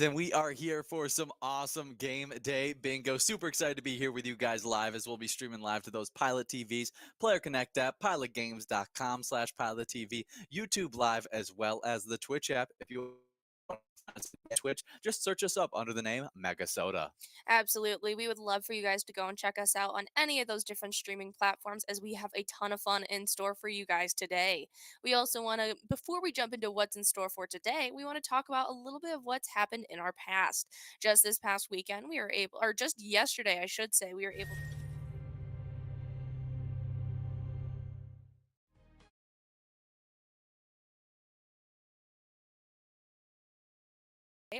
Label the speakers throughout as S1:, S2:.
S1: And we are here for some awesome game day bingo. Super excited to be here with you guys live as we'll be streaming live to those Pilot TVs, Player Connect app, pilotgames.com/PilotTV, YouTube Live, as well as the Twitch app. If you want to Twitch, just search us up under the name MegaSota.
S2: Absolutely. We would love for you guys to go and check us out on any of those different streaming platforms as we have a ton of fun in store for you guys today. We also want to, before we jump into what's in store for today, we want to talk about a little bit of what's happened in our past. Just this past weekend, we were able, or just yesterday, I should say, we were able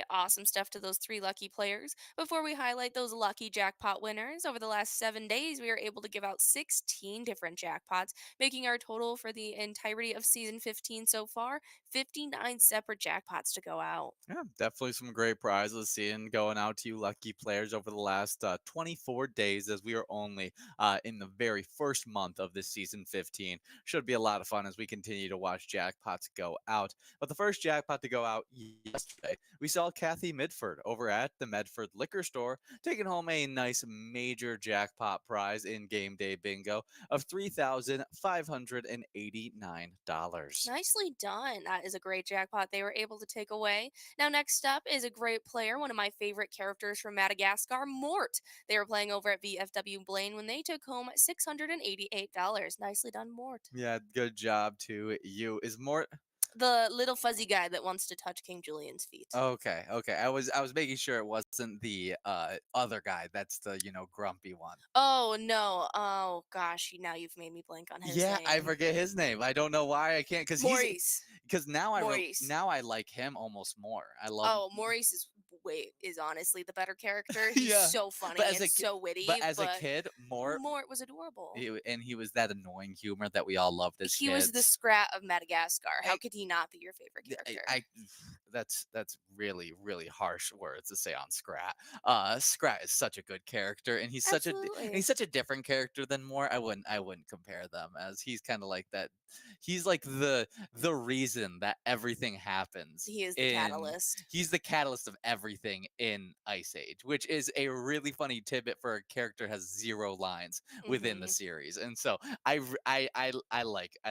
S2: awesome stuff to those three lucky players. Before we highlight those lucky jackpot winners, over the last 7 days, we were able to give out 16 different jackpots, making our total for the entirety of season 15 so far 59 separate jackpots to go out.
S1: Yeah, definitely some great prizes seeing going out to you lucky players over the last 24 days as we are only in the very first month of this season 15. Should be a lot of fun as we continue to watch jackpots go out. But the first jackpot to go out yesterday, we saw Kathy Midford over at the Medford Liquor Store taking home a nice major jackpot prize in Game Day Bingo of $3,589.
S2: Nicely done. That is a great jackpot they were able to take away. Now, next up is a great player, one of my favorite characters from Madagascar, Mort. They were playing over at VFW Blaine when they took home $688. Nicely done, Mort.
S1: Yeah, good job to you. Is more
S2: The little fuzzy guy that wants to touch King Julian's feet.
S1: Okay, okay. I was making sure it wasn't the other guy. That's the, grumpy one.
S2: Oh, no. Oh, gosh. Now you've made me blank on his
S1: Yeah, I
S2: name.
S1: forget his name. I don't know why I can't
S2: Maurice.
S1: cuz
S2: Maurice.
S1: now I like him almost more. I love
S2: Oh, Maurice is honestly the better character. He's
S1: Yeah.
S2: so
S1: But
S2: funny
S1: as
S2: and
S1: a ki-
S2: so
S1: but
S2: witty,
S1: as a
S2: but
S1: kid, more
S2: Mort was adorable.
S1: and he was that annoying humor that we all loved as
S2: He was the
S1: kids.
S2: Scrat of Madagascar. How could he not be your favorite character?
S1: I that's really harsh words to say on Scrat. Scrat is such a good character, and
S2: Absolutely.
S1: he's such a different character than Moore. I wouldn't compare them as he's kind of like that. He's like the reason that everything happens
S2: He is the
S1: in.
S2: catalyst.
S1: He's the catalyst of everything in Ice Age, which is a really funny tidbit for a character has 0 lines within the
S2: Hmm.
S1: series, and so I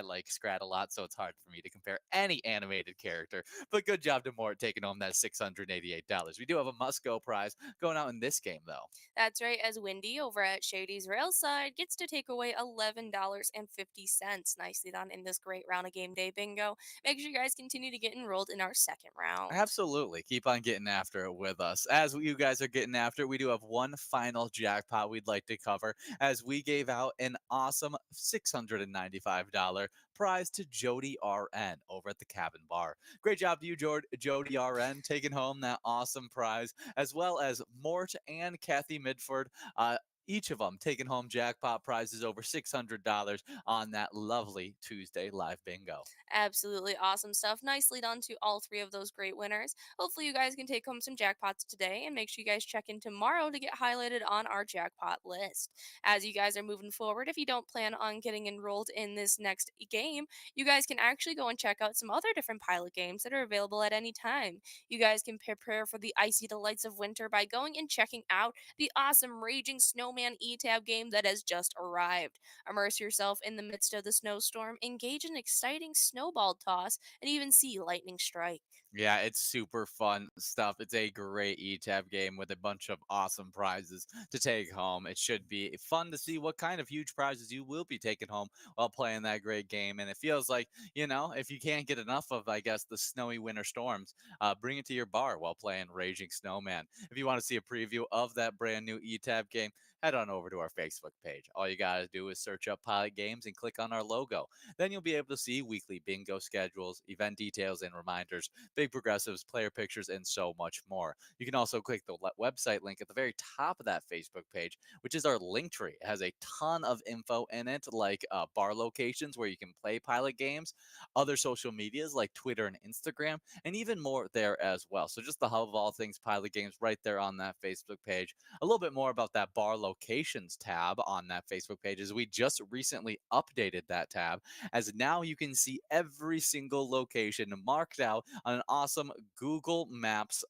S1: like Scrat a lot, so it's hard for me to compare any animated character. But good job to Mort taking home that $688. We do have a must go prize going out in this game though.
S2: That's right, as Wendy over at Shady's Railside gets to take away $11.50. Nicely done in this great round of game day bingo. Make sure you guys continue to get enrolled in our second round.
S1: Absolutely. Keep on getting after it with us. As you guys are getting after it, we do have one final jackpot we'd like to cover as we gave out an awesome $695 prize to Jody RN over at the Cabin Bar. Great job to you, Jody RN, taking home that awesome prize, as well as Mort and Kathy Midford. Each of them taking home jackpot prizes over $600 on that lovely Tuesday live bingo.
S2: Absolutely awesome stuff. Nicely done to all three of those great winners. Hopefully, you guys can take home some jackpots today and make sure you guys check in tomorrow to get highlighted on our jackpot list. As you guys are moving forward, if you don't plan on getting enrolled in this next game, you guys can actually go and check out some other different pilot games that are available at any time. You guys can prepare for the icy delights of winter by going and checking out the awesome Raging Snowman E-Tab game that has just arrived. Immerse yourself in the midst of the snowstorm, engage in exciting snowball toss, and even see lightning strike.
S1: Yeah, it's super fun stuff. It's a great ETAB game with a bunch of awesome prizes to take home. It should be fun to see what kind of huge prizes you will be taking home while playing that great game. And it feels like, if you can't get enough of, I guess, the snowy winter storms, bring it to your bar while playing Raging Snowman. If you want to see a preview of that brand new ETAB game, head on over to our Facebook page. All you got to do is search up Pilot Games and click on our logo. Then you'll be able to see weekly bingo schedules, event details, and reminders, big progressives, player pictures, and so much more. You can also click the website link at the very top of that Facebook page, which is our link tree. It has a ton of info in it, like bar locations where you can play Pilot Games, other social medias like Twitter and Instagram, and even more there as well. So just the hub of all things Pilot Games right there on that Facebook page. A little bit more about that bar locations tab on that Facebook page is we just recently updated that tab, as now you can see every single location marked out on an awesome Google Maps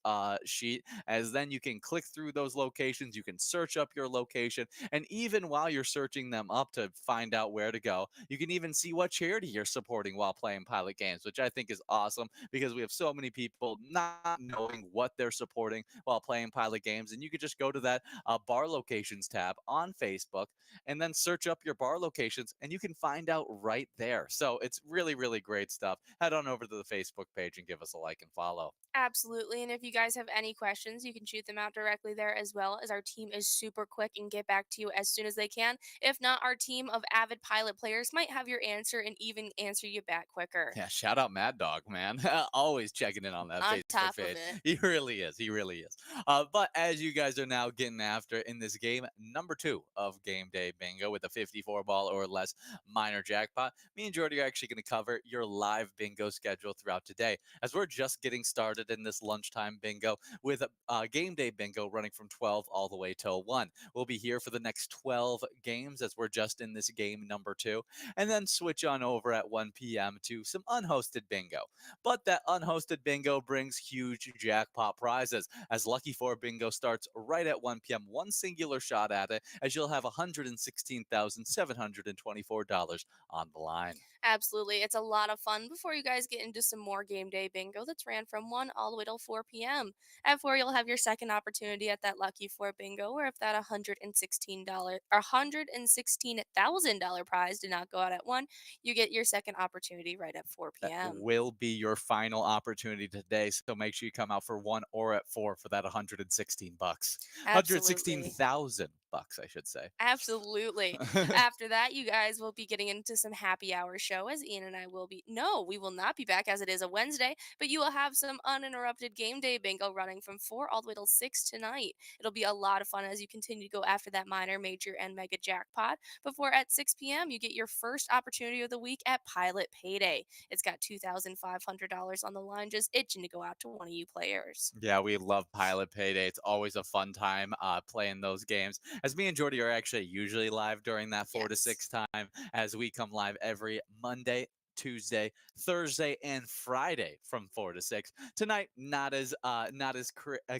S1: sheet, as then you can click through those locations. You can search up your location, and even while you're searching them up to find out where to go, you can even see what charity you're supporting while playing Pilot Games, which I think is awesome because we have so many people not knowing what they're supporting while playing Pilot Games. And you could just go to that bar locations tab on Facebook and then search up your bar locations, and you can find out right there. So it's really, really great stuff. Head on over to the Facebook page and give us a like and follow.
S2: Absolutely. And if you guys have any questions, you can shoot them out directly there as well, as our team is super quick and get back to you as soon as they can. If not, our team of avid pilot players might have your answer and even answer you back quicker.
S1: Yeah, shout out Mad Dog, man. Always checking in on that
S2: On
S1: Facebook
S2: top of
S1: page.
S2: it.
S1: He really is. He really is. But as you guys are now getting after in this game, number two of Game Day Bingo with a 54 ball or less minor jackpot, me and Jordy are actually going to cover your live bingo schedule throughout today. As we're just getting started in this lunchtime bingo with Game Day Bingo running from 12 all the way till 1. We'll be here for the next 12 games as we're just in this game number two, and then switch on over at 1 p.m. to some unhosted bingo. But that unhosted bingo brings huge jackpot prizes, as Lucky 4 bingo starts right at 1 p.m. One singular shot at it, as you'll have $116,724 on the line.
S2: Absolutely. It's a lot of fun before you guys get into some more game day bingo that's ran from 1 all the way till 4 p.m. At 4, you'll have your second opportunity at that Lucky 4 bingo, where if that $116 or $116,000 prize did not go out at 1, you get your second opportunity right at 4
S1: That
S2: p.m.
S1: will be your final opportunity today. So make sure you come out for 1 or at 4 for that 116 bucks.
S2: Absolutely.
S1: 116,000 bucks, I should say.
S2: Absolutely. After that, you guys will be getting into some happy hour show as Ian and I will be. No, we will not be back as it is a Wednesday, but you will have some uninterrupted game day bingo running from 4 all the way till 6 tonight. It'll be a lot of fun as you continue to go after that minor, major, and mega jackpot. Before at 6 p.m., you get your first opportunity of the week at Pilot Payday. It's got $2,500 on the line, just itching to go out to one of you players.
S1: Yeah, we love Pilot Payday. It's always a fun time playing those games. As me and Jordy are actually usually live during that 4 to 6
S2: Yes.
S1: time, as we come live every Monday, Tuesday, Thursday, and Friday from 4 to 6. Tonight, not as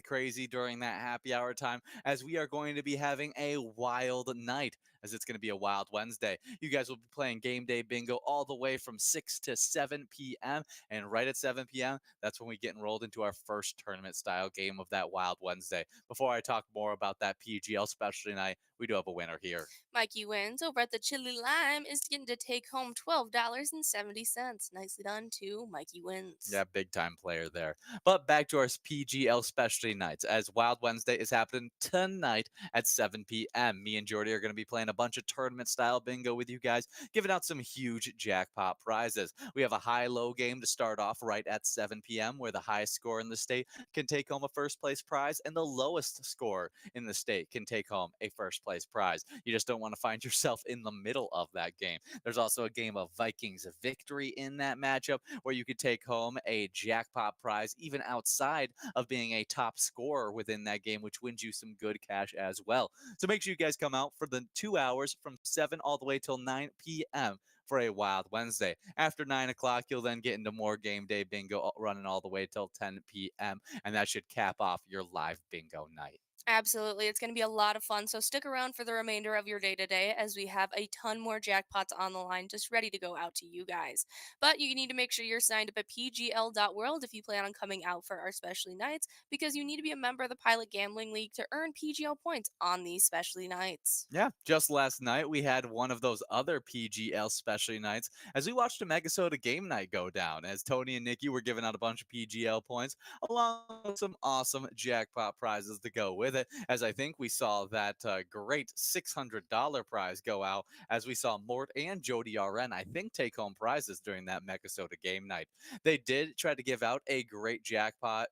S1: crazy during that happy hour time, as we are going to be having a wild night, as it's going to be a wild Wednesday. You guys will be playing Game Day Bingo all the way from 6 to 7 p.m. And right at 7 p.m., that's when we get enrolled into our first tournament style game of that Wild Wednesday. Before I talk more about that PGL specialty night, we do have a winner here.
S2: Mikey Wins over at the Chili Lime is getting to take home $12.70. Nicely done to Mikey Wins.
S1: Yeah, big time player there. But back to our PGL specialty nights, as Wild Wednesday is happening tonight at 7 p.m. Me and Jordy are going to be playing a bunch of tournament style bingo with you guys, giving out some huge jackpot prizes. We have a high low game to start off right at 7 p.m., where the highest score in the state can take home a first place prize, and the lowest score in the state can take home a first place prize. You just don't want to find yourself in the middle of that game. There's also a game of Vikings victory in that matchup, where you could take home a jackpot prize even outside of being a top scorer within that game, which wins you some good cash as well. So make sure you guys come out for the 2 hours from 7 all the way till 9 p.m. for a Wild Wednesday. After 9 o'clock, you'll then get into more game day bingo running all the way till 10 p.m., and that should cap off your live bingo night.
S2: Absolutely. It's going to be a lot of fun. So stick around for the remainder of your day today as we have a ton more jackpots on the line just ready to go out to you guys. But you need to make sure you're signed up at pgl.world if you plan on coming out for our specialty nights, because you need to be a member of the Pilot Gambling League to earn PGL points on these specialty nights.
S1: Yeah, just last night we had one of those other PGL specialty nights as we watched a MegaSota game night go down, as Tony and Nikki were giving out a bunch of PGL points along with some awesome jackpot prizes to go with it. As I think we saw that great $600 prize go out, as we saw Mort and Jody RN, I think, take home prizes during that MegaSota game night. They did try to give out a great jackpot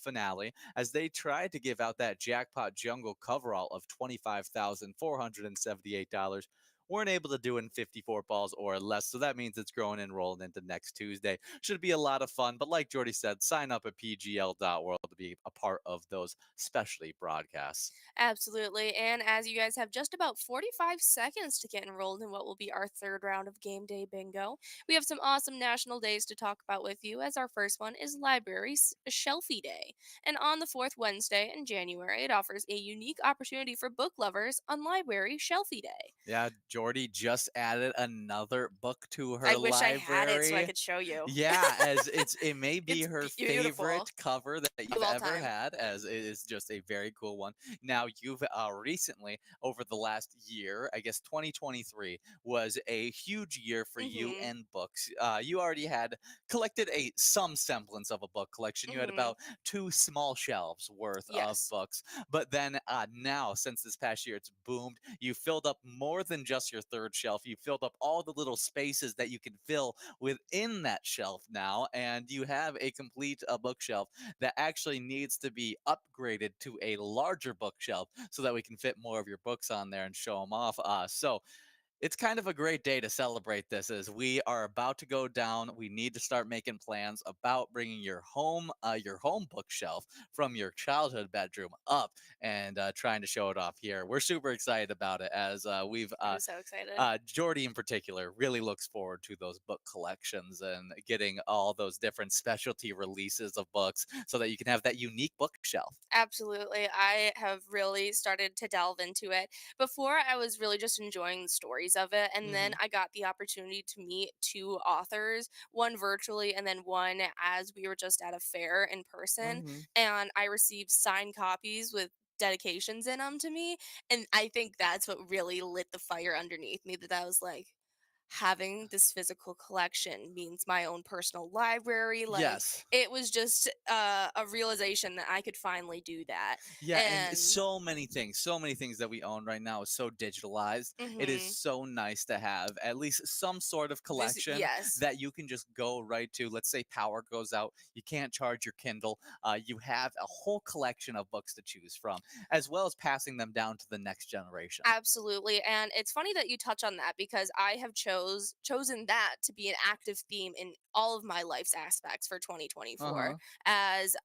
S1: finale, as they tried to give out that jackpot jungle coverall of $25,478, weren't able to do in 54 balls or less. So that means it's growing and rolling into next Tuesday. Should be a lot of fun. But like Jordy said, sign up at pgl.world to be a part of those specialty broadcasts.
S2: Absolutely. And as you guys have just about 45 seconds to get enrolled in what will be our third round of Game Day Bingo, we have some awesome national days to talk about with you, as our first one is Library Shelfie Day. And on the fourth Wednesday in January, it offers a unique opportunity for book lovers on Library Shelfie Day.
S1: Yeah, Jordy just added another book to
S2: I
S1: her
S2: wish I had it so I
S1: library.
S2: could show you.
S1: Yeah, as it may be
S2: It's
S1: her
S2: beautiful
S1: favorite cover that you've
S2: of all
S1: ever
S2: time.
S1: had, as it is just a very cool one. Now, you've recently, over the last year, I guess 2023 was a huge year for you
S2: Mhm.
S1: and books. You already had collected a some semblance of a book collection. You had
S2: Mhm.
S1: about two small shelves worth of
S2: Yes.
S1: books, but then now, since this past year, it's boomed. You filled up more than just your third shelf. You filled up all the little spaces that you can fill within that shelf now, and you have a complete bookshelf that actually needs to be upgraded to a larger bookshelf so that we can fit more of your books on there and show them off. So it's kind of a great day to celebrate this as we are about to go down. We need to start making plans about bringing your home bookshelf from your childhood bedroom up and trying to show it off here. We're super excited about it as we've
S2: I'm so excited.
S1: Jordy in particular really looks forward to those book collections and getting all those different specialty releases of books so that you can have that unique bookshelf.
S2: Absolutely. I have really started to delve into it. Before, I was really just enjoying the stories of it. And then
S1: Hmm.
S2: I got the opportunity to meet two authors, one virtually and then one as we were just at a fair in person.
S1: Hmm.
S2: And I received signed copies with dedications in them to me. And I think that's what really lit the fire underneath me, that I was like, having this physical collection means my own personal library. Like,
S1: Yes.
S2: it was just a realization that I could finally do that.
S1: Yeah, and
S2: And
S1: so many things that we own right now is so digitalized. It is
S2: mhm,
S1: so nice to have at least some sort of
S2: this
S1: collection
S2: yes.
S1: that you can just go right to. Let's say power goes out, you can't charge your Kindle. You have a whole collection of books to choose from, as well as passing them down to the next generation.
S2: Absolutely. And it's funny that you touch on that, because I have chosen that to be an active theme in all of my life's aspects for
S1: Uh
S2: 2024,
S1: huh.
S2: as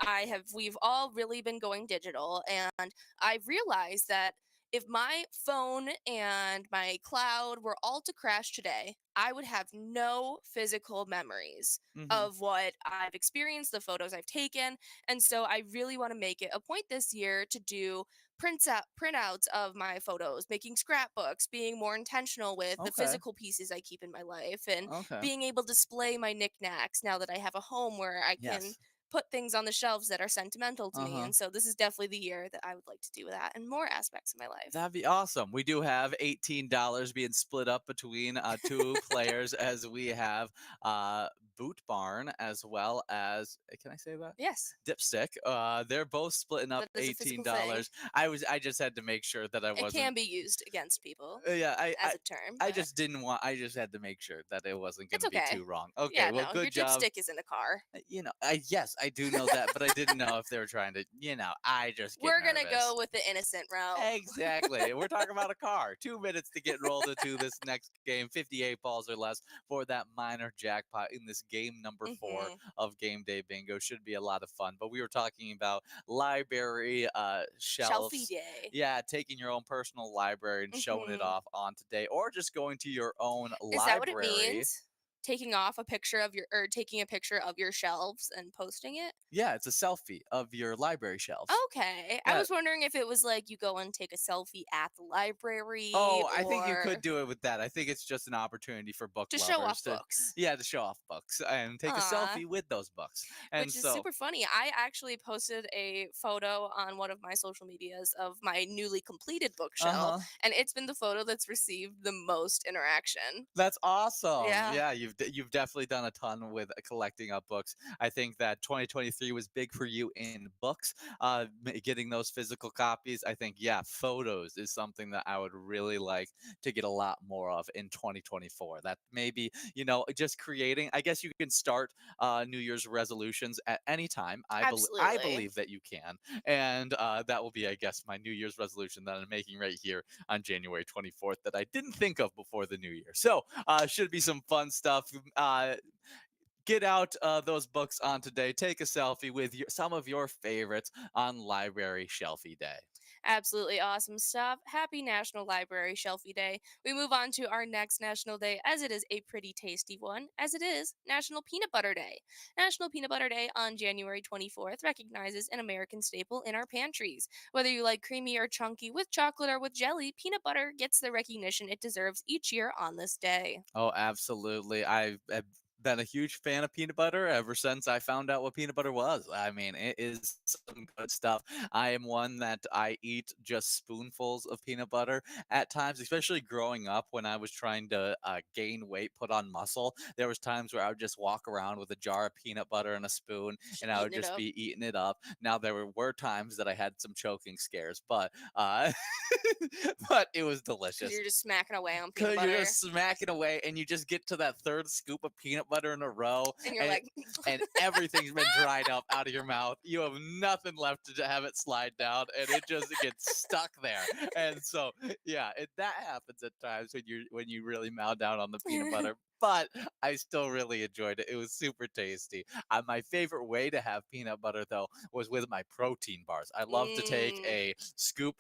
S2: we've all really been going digital. And I've realized that if my phone and my cloud were all to crash today, I would have no physical memories
S1: Hmm.
S2: of what I've experienced, the photos I've taken. And so I really want to make it a point this year to do printouts of my photos, making scrapbooks, being more intentional with the
S1: Okay.
S2: physical pieces I keep in my life, and
S1: Okay.
S2: being able to display my knickknacks now that I have a home where I can
S1: Yes.
S2: put things on the shelves that are sentimental to
S1: Uh
S2: me.
S1: huh.
S2: And so this is definitely the year that I would like to do that in more aspects of my life.
S1: That'd be awesome. We do have $18 being split up between two players as we have uh, Boot Barn as well as can I say that?
S2: Yes,
S1: Dipstick. They're both splitting up
S2: that is a
S1: eighteen
S2: physical thing.
S1: dollars. I just had to make sure that I
S2: It
S1: wasn't.
S2: can be used against people
S1: Yeah,
S2: as a term,
S1: I
S2: but
S1: just didn't want. I just had to make sure that it wasn't going
S2: it's
S1: to be
S2: okay.
S1: too wrong. Okay,
S2: Yeah,
S1: well,
S2: no, your
S1: good job.
S2: dipstick is in a car.
S1: Yes, I do know that, but I didn't know if they were trying to. I just get
S2: We're gonna go
S1: nervous.
S2: with the innocent route.
S1: Exactly. We're talking about a car. 2 minutes to get rolled into this next game. 58 balls or less for that minor jackpot in this game number 4
S2: Hmm.
S1: of Game Day Bingo. Should be a lot of fun. But we were talking about library
S2: Shelfie
S1: shelves.
S2: day.
S1: Yeah, taking your own personal library and showing it
S2: Hmm.
S1: off on today, or just going to your own
S2: Is that what it
S1: library.
S2: means? Taking off a picture of your, or taking a picture of your shelves and posting it?
S1: Yeah, it's a selfie of your library shelves.
S2: Okay. I
S1: Yeah,
S2: was wondering if it was like you go and take a selfie at the library,
S1: oh, I think you could
S2: or
S1: do it with that. I think it's just an opportunity for book
S2: to show
S1: lovers
S2: off
S1: to,
S2: books.
S1: yeah, to show off books and take a
S2: Ah,
S1: selfie with those books. And
S2: which is
S1: so,
S2: super funny. I actually posted a photo on one of my social medias of my newly completed
S1: uh
S2: bookshelf,
S1: huh.
S2: and it's been the photo that's received the most interaction.
S1: That's awesome.
S2: Yeah.
S1: Yeah, you've definitely done a ton with collecting up books. I think that 2023 was big for you in books, getting those physical copies. I think, yeah, photos is something that I would really like to get a lot more of in 2024. That maybe, just creating, I guess you can start New Year's resolutions at any time. I
S2: Absolutely.
S1: believe that you can. And that will be, I guess, my New Year's resolution that I'm making right here on January 24th that I didn't think of before the new year. So, should be some fun stuff. Get out those books on today. Take a selfie with some of your favorites on Library Shelfie Day.
S2: Absolutely awesome stuff. Happy National Library Shelfie Day. We move on to our next national day, as it is a pretty tasty one, as it is National Peanut Butter Day. National Peanut Butter Day on January 24th recognizes an American staple in our pantries. Whether you like creamy or chunky, with chocolate or with jelly, peanut butter gets the recognition it deserves each year on this day.
S1: Oh, absolutely. I've been a huge fan of peanut butter ever since I found out what peanut butter was. I mean, it is some good stuff. I am one that I eat just spoonfuls of peanut butter at times, especially growing up when I was trying to gain weight, put on muscle. There was times where I would just walk around with a jar of peanut butter and a spoon,
S2: Just
S1: and I would
S2: eating it
S1: just
S2: up.
S1: be eating it up. Now there were times that I had some choking scares, but but it was
S2: Because
S1: delicious.
S2: you're just smacking away on peanut
S1: Cause you're
S2: butter.
S1: just smacking away, and you just get to that third scoop of peanut butter in a row,
S2: And you're
S1: and
S2: like,
S1: everything's been dried up out of your mouth. You have nothing left to have it slide down, and it gets stuck there. And so, yeah, that happens at times when you really mow down on the peanut butter. But I still really enjoyed it. It was super tasty. My favorite way to have peanut butter though was with my protein bars. I love to take
S2: mmm,
S1: a scoop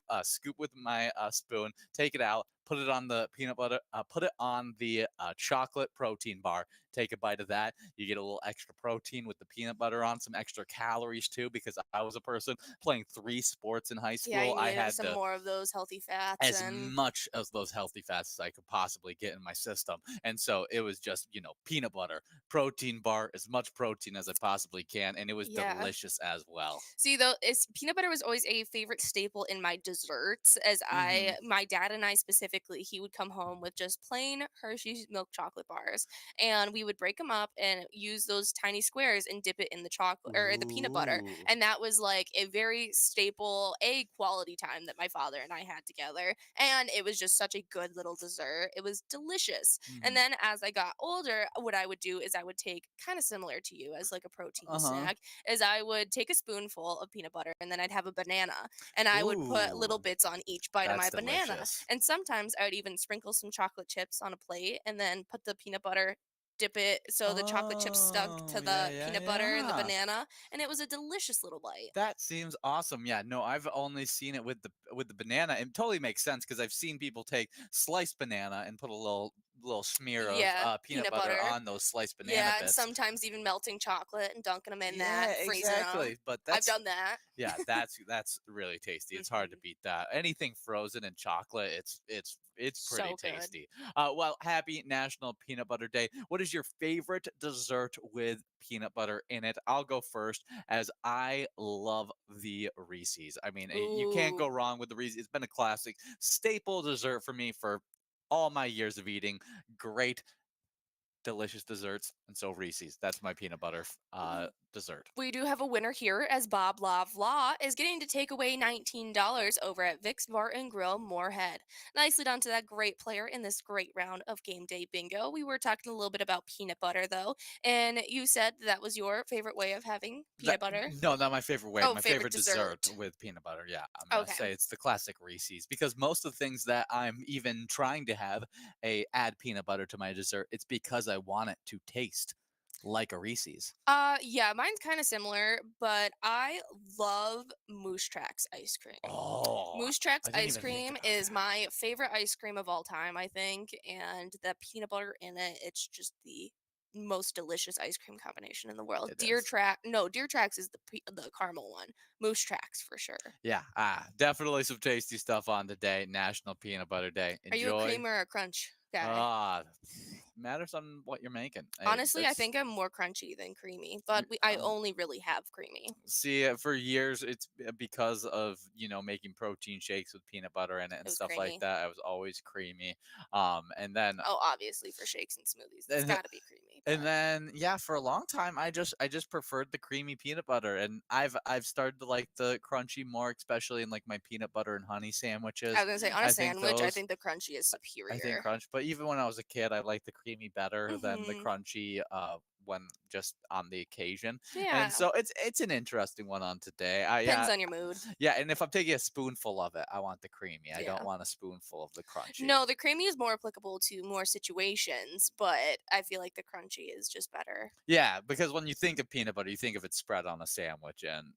S1: with my spoon, take it out, put it on the peanut butter, put it on the chocolate protein bar. Take a bite of that. You get a little extra protein with the peanut butter on, some extra calories too, because I was a person playing 3 sports in high
S2: yeah, you
S1: school. I
S2: needed
S1: had
S2: some
S1: to
S2: more of those healthy fats
S1: as
S2: and
S1: much of those healthy fats as I could possibly get in my system. And so it was just, peanut butter, protein bar, as much protein as I possibly can. And it was
S2: yeah.
S1: delicious as well.
S2: See, though, it's peanut butter was always a favorite staple in my desserts.
S1: Hmm.
S2: My dad and I specifically, he would come home with just plain Hershey's milk chocolate bars, and we would break them up and use those tiny squares and dip it in the chocolate or the peanut butter,
S1: Ooh.
S2: and that was like a very staple, a quality time that my father and I had together, and it was just such a good little dessert. It was delicious. And
S1: Hmm.
S2: then as I got older, what I would do is I would take kind of similar to you as like a protein
S1: Uh huh.
S2: snack is I would take a spoonful of peanut butter and then I'd have a banana and I would put little
S1: Ooh.
S2: bits on each bite of
S1: That's
S2: my banana.
S1: delicious.
S2: And sometimes I would even sprinkle some chocolate chips on a plate and then put the peanut butter, dip it so the chocolate chips stuck to
S1: Oh, yeah,
S2: the
S1: yeah,
S2: peanut butter and the
S1: yeah.
S2: banana. And it was a delicious little bite.
S1: That seems awesome. Yeah, no, I've only seen it with the banana. It totally makes sense because I've seen people take sliced banana and put a little smear of
S2: Yeah,
S1: peanut
S2: peanut
S1: butter
S2: butter.
S1: on those sliced banana
S2: Yeah, and
S1: bits.
S2: sometimes even melting chocolate and dunking them in
S1: Yeah,
S2: that, freezing them.
S1: exactly. But
S2: I've
S1: that's
S2: done that.
S1: yeah, that's really tasty. It's hard to
S2: Hmm.
S1: beat that. Anything frozen in chocolate, it's pretty
S2: So good.
S1: tasty. Well, happy National Peanut Butter Day. What is your favorite dessert with peanut butter in it? I'll go first, as I love the Reese's. I mean, you can't go
S2: Ooh.
S1: wrong with the Reese's. It's been a classic staple dessert for me for all my years of eating great, delicious desserts. And so Reese's, that's my peanut butter dessert.
S2: We do have a winner here as Bob Love Law is getting to take away $19 over at Vic's Bar and Grill Moorhead. Nicely done to that great player in this great round of game day bingo. We were talking a little bit about peanut butter though, and you said that was your favorite way of having
S1: That
S2: peanut butter.
S1: no, not my favorite way.
S2: Oh,
S1: My
S2: favorite
S1: favorite dessert
S2: dessert.
S1: with peanut butter. Yeah, I'm gonna
S2: Okay.
S1: say it's the classic Reese's because most of the things that I'm even trying to have add peanut butter to my dessert, it's because I want it to taste like a Reese's.
S2: Yeah, mine's kind of similar, but I love Moose Tracks ice cream.
S1: Oh,
S2: Moose Tracks
S1: I didn't
S2: ice
S1: even think
S2: cream
S1: about
S2: is
S1: that.
S2: my favorite ice cream of all time, I think, and the peanut butter in it, it's just the most delicious ice cream combination in the world.
S1: It is.
S2: Deer Tracks is the caramel one. Moose Tracks for sure.
S1: Yeah, definitely some tasty stuff on today. National Peanut Butter Day.
S2: Are you a
S1: Enjoy.
S2: cream or a crunch? Okay.
S1: Ah, matters on what you're making.
S2: Honestly, I
S1: That's
S2: think I'm more crunchy than creamy, but I
S1: um,
S2: only really have creamy.
S1: See, for years, it's because of making protein shakes with peanut butter in it
S2: It
S1: and
S2: was
S1: stuff like
S2: creamy.
S1: that. I was always creamy, and then
S2: Oh, obviously for shakes and smoothies, it's
S1: and
S2: got to be creamy,
S1: and
S2: but
S1: then yeah, for a long time, I just preferred the creamy peanut butter, and I've started to like the crunchy more, especially in like my peanut butter and honey
S2: I
S1: sandwiches.
S2: was gonna say on a
S1: I think
S2: sandwich, I
S1: those
S2: think the crunchy is
S1: I think
S2: superior.
S1: crunch, but even when I was a kid, I liked the creamy better than the
S2: Mhm.
S1: crunchy when just on the occasion. And
S2: Yeah.
S1: so it's an interesting one on today.
S2: Depends on your mood.
S1: Yeah, and if I'm taking a spoonful of it, I want the creamy. I don't
S2: Yeah.
S1: want a spoonful of the crunchy.
S2: No, the creamy is more applicable to more situations, but I feel like the crunchy is just better.
S1: Yeah, because when you think of peanut butter, you think of it spread on a sandwich, and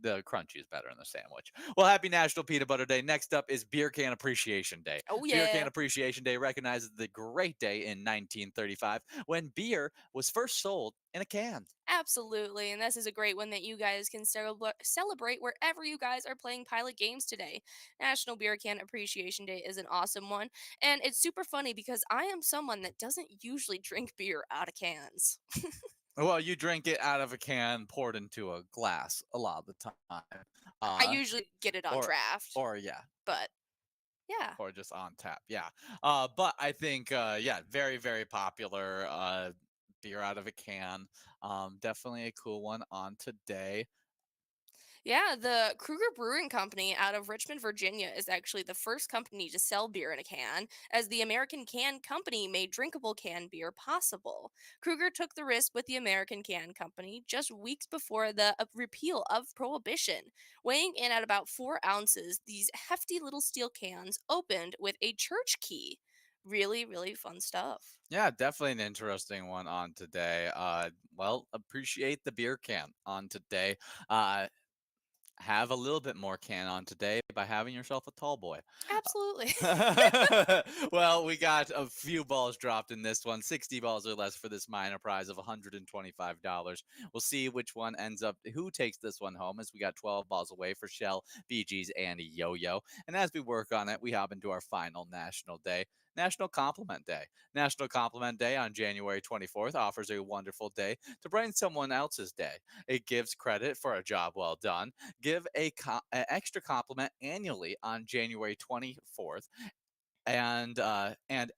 S1: the crunchy is better in the sandwich. Well, happy National Peanut Butter Day. Next up is Beer Can Appreciation Day.
S2: Oh
S1: Beer Can
S2: yeah.
S1: Appreciation Day recognizes the great day in 1935 when beer was first sold in a can.
S2: Absolutely. And this is a great one that you guys can celebrate wherever you guys are playing pilot games today. National Beer Can Appreciation Day is an awesome one. And it's super funny because I am someone that doesn't usually drink beer out of cans.
S1: Well, you drink it out of a can poured into a glass a lot of the time.
S2: I
S1: Uh,
S2: usually get it on
S1: or,
S2: draft,
S1: or yeah,
S2: but yeah.
S1: or just on tap. Yeah. But I think, yeah, very, very popular beer out of a can. Definitely a cool one on today.
S2: Yeah, the Kruger Brewing Company out of Richmond, Virginia is actually the first company to sell beer in a can, as the American Can Company made drinkable canned beer possible. Kruger took the risk with the American Can Company just weeks before the repeal of Prohibition. Weighing in at about 4 ounces, these hefty little steel cans opened with a church key. Really, really fun stuff.
S1: Yeah, definitely an interesting one on today. Well, appreciate the beer can on today. Uh, have a little bit more can on today by having yourself a tall boy.
S2: Absolutely.
S1: Well, we got a few balls dropped in this one, 60 balls or less for this minor prize of $125. We'll see which one ends up, who takes this one home, as we got 12 balls away for Shell, BG's, and Yo Yo. And as we work on it, we hop into our final national day. National Compliment Day. National Compliment Day on January 24th offers a wonderful day to brighten someone else's day. It gives credit for a job well done. Give an extra compliment annually on January 24th, and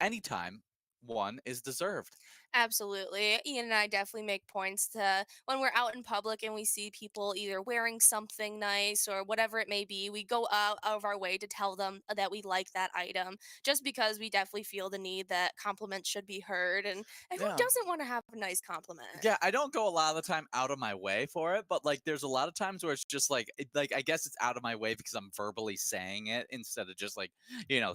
S1: anytime one is deserved.
S2: Absolutely. Ian and I definitely make points to when we're out in public and we see people either wearing something nice or whatever it may be, we go out of our way to tell them that we like that item just because we definitely feel the need that compliments should be heard. And who
S1: Yeah.
S2: doesn't want to have a nice compliment?
S1: Yeah, I don't go a lot of the time out of my way for it, but like there's a lot of times where it's just like like I guess it's out of my way because I'm verbally saying it instead of just like,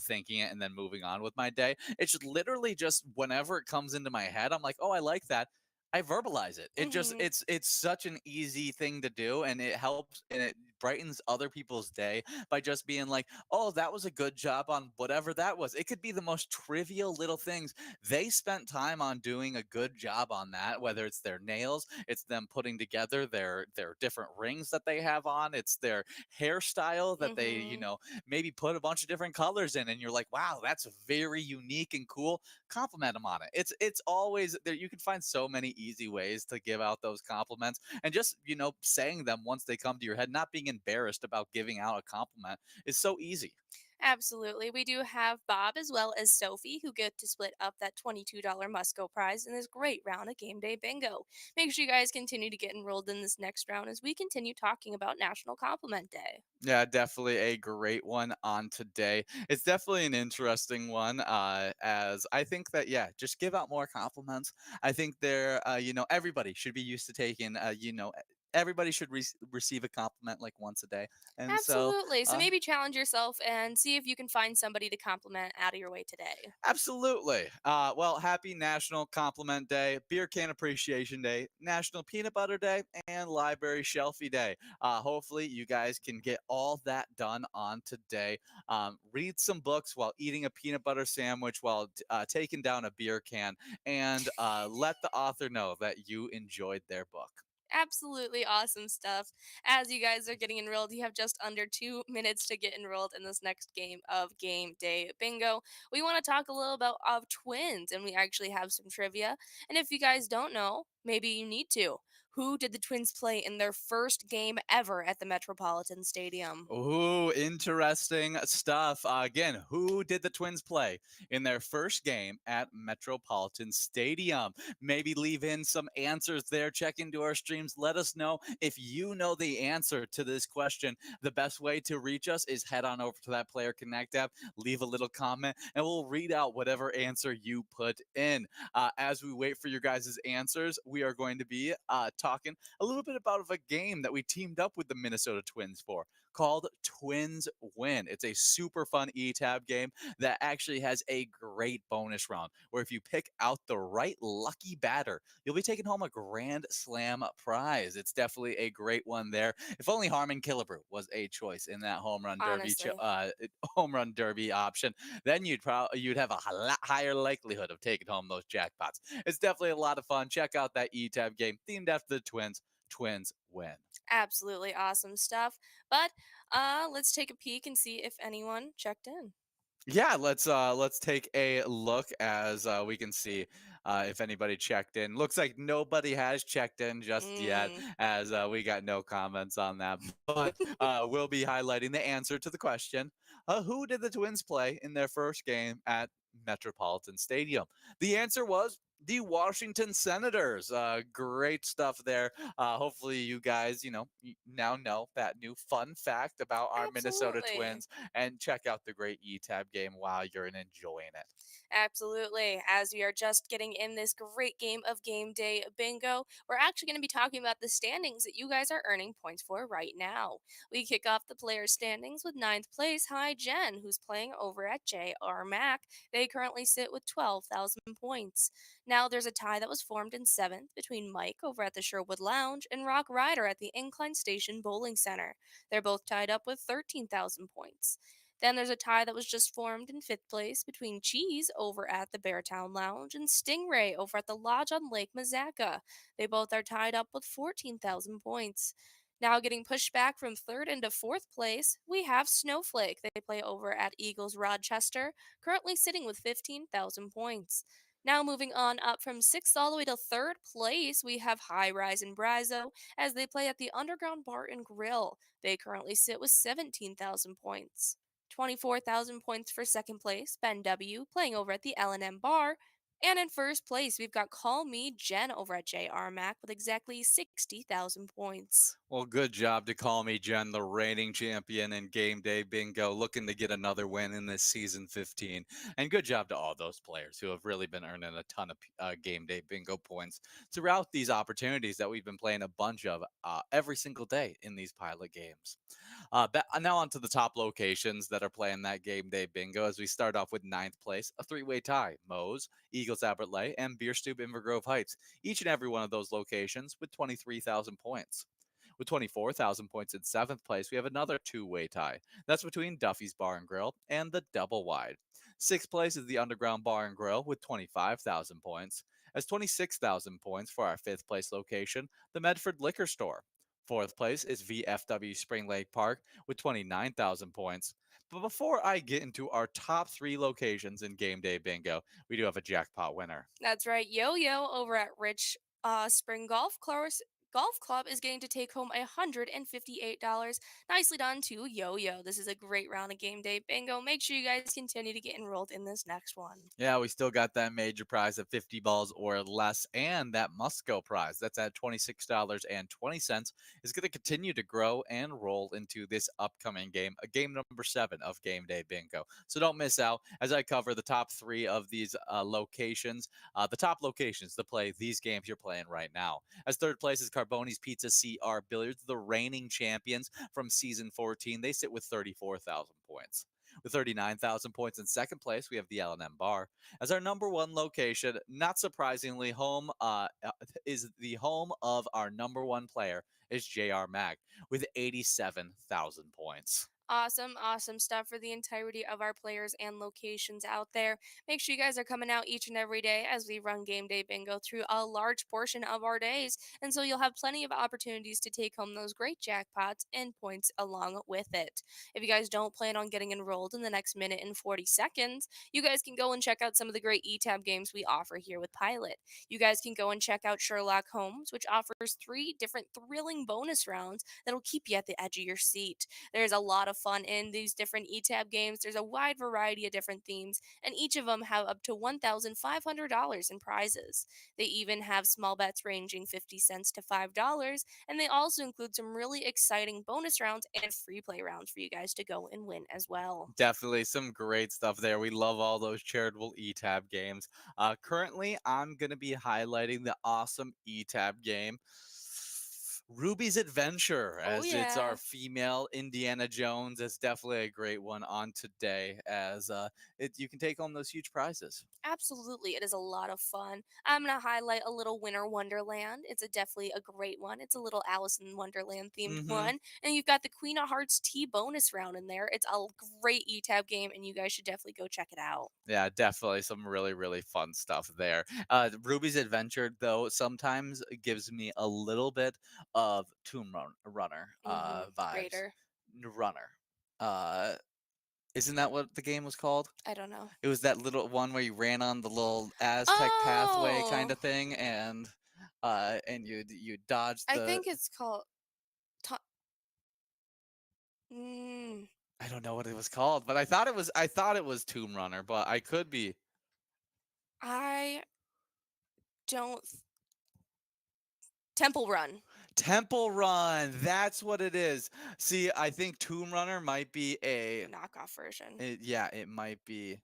S1: thinking it and then moving on with my day. It's literally just whenever it comes into my head, I'm like, "Oh, I like that." I verbalize it. It just
S2: Hmm.
S1: it's such an easy thing to do, and it helps and it brightens other people's day by just being like, "Oh, that was a good job on whatever that was." It could be the most trivial little things. They spent time on doing a good job on that, whether it's their nails, it's them putting together their different rings that they have on, it's their hairstyle that they
S2: Hmm.
S1: maybe put a bunch of different colors in, and you're like, wow, that's very unique and cool. Compliment them on it. It's always there. You can find so many easy ways to give out those compliments, and just saying them once they come to your head, not being embarrassed about giving out a compliment, is so easy.
S2: Absolutely. We do have Bob as well as Sophie who get to split up that $22 Musco prize in this great round of game day bingo. Make sure you guys continue to get enrolled in this next round as we continue talking about National Compliment Day.
S1: Yeah, definitely a great one on today. It's definitely an interesting one, as I think that, yeah, just give out more compliments. I think everybody should be used to taking, everybody should receive a compliment like once a day. And so,
S2: Absolutely. So
S1: uh,
S2: maybe challenge yourself and see if you can find somebody to compliment out of your way today.
S1: absolutely. Well, happy National Compliment Day, Beer Can Appreciation Day, National Peanut Butter Day, and Library Shelfie Day. Hopefully, you guys can get all that done on today. Read some books while eating a peanut butter sandwich, while taking down a beer can, and let the author know that you enjoyed their book.
S2: Absolutely awesome stuff. As you guys are getting enrolled, you have just under 2 minutes to get enrolled in this next game of Game Day Bingo. We want to talk a little about of twins, and we actually have some trivia. And if you guys don't know, maybe you need to. Who did the twins play in their first game ever at the Metropolitan Stadium?
S1: Ooh, interesting stuff. Again, who did the Twins play in their first game at Metropolitan Stadium? Maybe leave in some answers there. Check into our streams. Let us know if you know the answer to this question. The best way to reach us is head on over to that Player Connect app, leave a little comment, and we'll read out whatever answer you put in. As we wait for your guys' answers, we are going to be talking a little bit about a game that we teamed up with the Minnesota Twins for called Twins Win. It's a super fun e-tab game that actually has a great bonus round where if you pick out the right lucky batter, you'll be taking home a grand slam prize. It's definitely a great one there. If only Harmon Killebrew was a choice in that
S2: Honestly.
S1: home run derby option, then you'd have a lot higher likelihood of taking home those jackpots. It's definitely a lot of fun. Check out that e-tab game themed after the Twins. Twins Win.
S2: Absolutely awesome stuff. But let's take a peek and see if anyone checked in.
S1: Yeah, let's take a look as we can see if anybody checked in. Looks like nobody has checked in just yet,
S2: Mm.
S1: as we got no comments on that. But we'll be highlighting the answer to the question: Who did the Twins play in their first game at Metropolitan Stadium? The answer was the Washington Senators. Great stuff there. Hopefully, you guys, now know that new fun fact about our Minnesota
S2: Absolutely.
S1: Twins and check out the great eTab game while you're enjoying it.
S2: Absolutely. As we are just getting in this great game of Game Day Bingo, we're actually going to be talking about the standings that you guys are earning points for right now. We kick off the player standings with ninth place High Jen, who's playing over at JR Mac. They currently sit with 12,000 points. Now there's a tie that was formed in seventh between Mike over at the Sherwood Lounge and Rock Ryder at the Incline Station Bowling Center. They're both tied up with 13,000 points. Then there's a tie that was just formed in fifth place between Cheese over at the Beartown Lounge and Stingray over at the Lodge on Lake Mazaka. They both are tied up with 14,000 points. Now getting pushed back from third into fourth place, we have Snowflake. They play over at Eagles Rochester, currently sitting with 15,000 points. Now moving on up from sixth all the way to third place, we have High Rise and Brizo as they play at the Underground Bar and Grill. They currently sit with 17,000 points. 24,000 points for second place, Ben W. playing over at the L&M Bar. And in first place, we've got Call Me Jen over at JR Mac with exactly 60,000 points.
S1: Well, good job to call me Jen, the reigning champion in Game Day Bingo, looking to get another win in this season 15. And good job to all those players who have really been earning a ton of Game Day Bingo points throughout these opportunities that we've been playing a bunch of every single day in these pilot games. Now on to the top locations that are playing that Game Day Bingo as we start off with ninth place, a three-way tie, Moe's, Eagles Albert Lay, and Beer Stube Inver Grove Heights, each and every one of those locations with 23,000 points. With 24,000 points in seventh place, we have another two-way tie. That's between Duffy's Bar and Grill and the Double Wide. Sixth place is the Underground Bar and Grill with 25,000 points. As 26,000 points for our fifth place location, the Medford Liquor Store. Fourth place is VFW Spring Lake Park with 29,000 points. But before I get into our top three locations in Game Day Bingo, we do have a jackpot winner.
S2: That's right, Yo Yo over at Rich Spring Golf Club is getting to take home $158. Nicely done to Yo Yo. This is a great round of Game Day Bingo. Make sure you guys continue to get enrolled in this next one.
S1: Yeah, we still got that major prize of 50 balls or less, and that must go prize. That's at $26.20. Is going to continue to grow and roll into this upcoming game, a game number 7 of Game Day Bingo. So don't miss out as I cover the top 3 of these locations, the top locations to play these games you're playing right now. As third place is Carboni's Pizza CR Billiards, the reigning champions from season 14. They sit with 34,000 points. With 39,000 points in second place, we have the L&M Bar. As our number one location, not surprisingly, is the home of our number one player is JR Mag with 87,000 points.
S2: Awesome, awesome stuff for the entirety of our players and locations out there. Make sure you guys are coming out each and every day as we run game day bingo through a large portion of our days. And so you'll have plenty of opportunities to take home those great jackpots and points along with it. If you guys don't plan on getting enrolled in the next minute and 40 seconds, you guys can go and check out some of the great eTab games we offer here with Pilot. You guys can go and check out Sherlock Holmes, which offers 3 different thrilling bonus rounds that'll keep you at the edge of your seat. There's a lot of fun in these different eTab games. There's a wide variety of different themes, and each of them have up to $1,500 in prizes. They even have small bets ranging 50 cents to $5, and they also include some really exciting bonus rounds and free play rounds for you guys to go and win as well.
S1: Definitely some great stuff there. We love all those charitable eTab games. Currently, I'm going to be highlighting the awesome eTab game, Ruby's Adventure,
S2: Oh,
S1: as it's our
S2: yeah.
S1: female Indiana Jones. It's definitely a great one on today, as you can take home those huge prizes.
S2: Absolutely, it is a lot of fun. I'm gonna highlight a little Winter Wonderland. It's a definitely a great one. It's a little Alice in Wonderland themed
S1: Mm-hmm.
S2: one, and you've got the Queen of Hearts Tea bonus round in there. It's a great ETAB game, and you guys should definitely go check it out.
S1: Yeah, definitely some really, really fun stuff there. Ruby's Adventure, though, sometimes gives me a little bit of Runner vibes.
S2: Greater.
S1: Runner. Uh, isn't that what the game was called?
S2: I don't know.
S1: It was that little one where you ran on the little Aztec pathway kind
S2: Oh,
S1: of thing, and you dodged
S2: I
S1: the.
S2: think it's called. To- mm,
S1: I don't know what it was called, but I thought it was Tomb Runner, but I could be.
S2: I don't. Temple Run
S1: Temple Run, that's what it is. See, I think Tomb Runner might be
S2: knockoff version.
S1: yeah, it might be.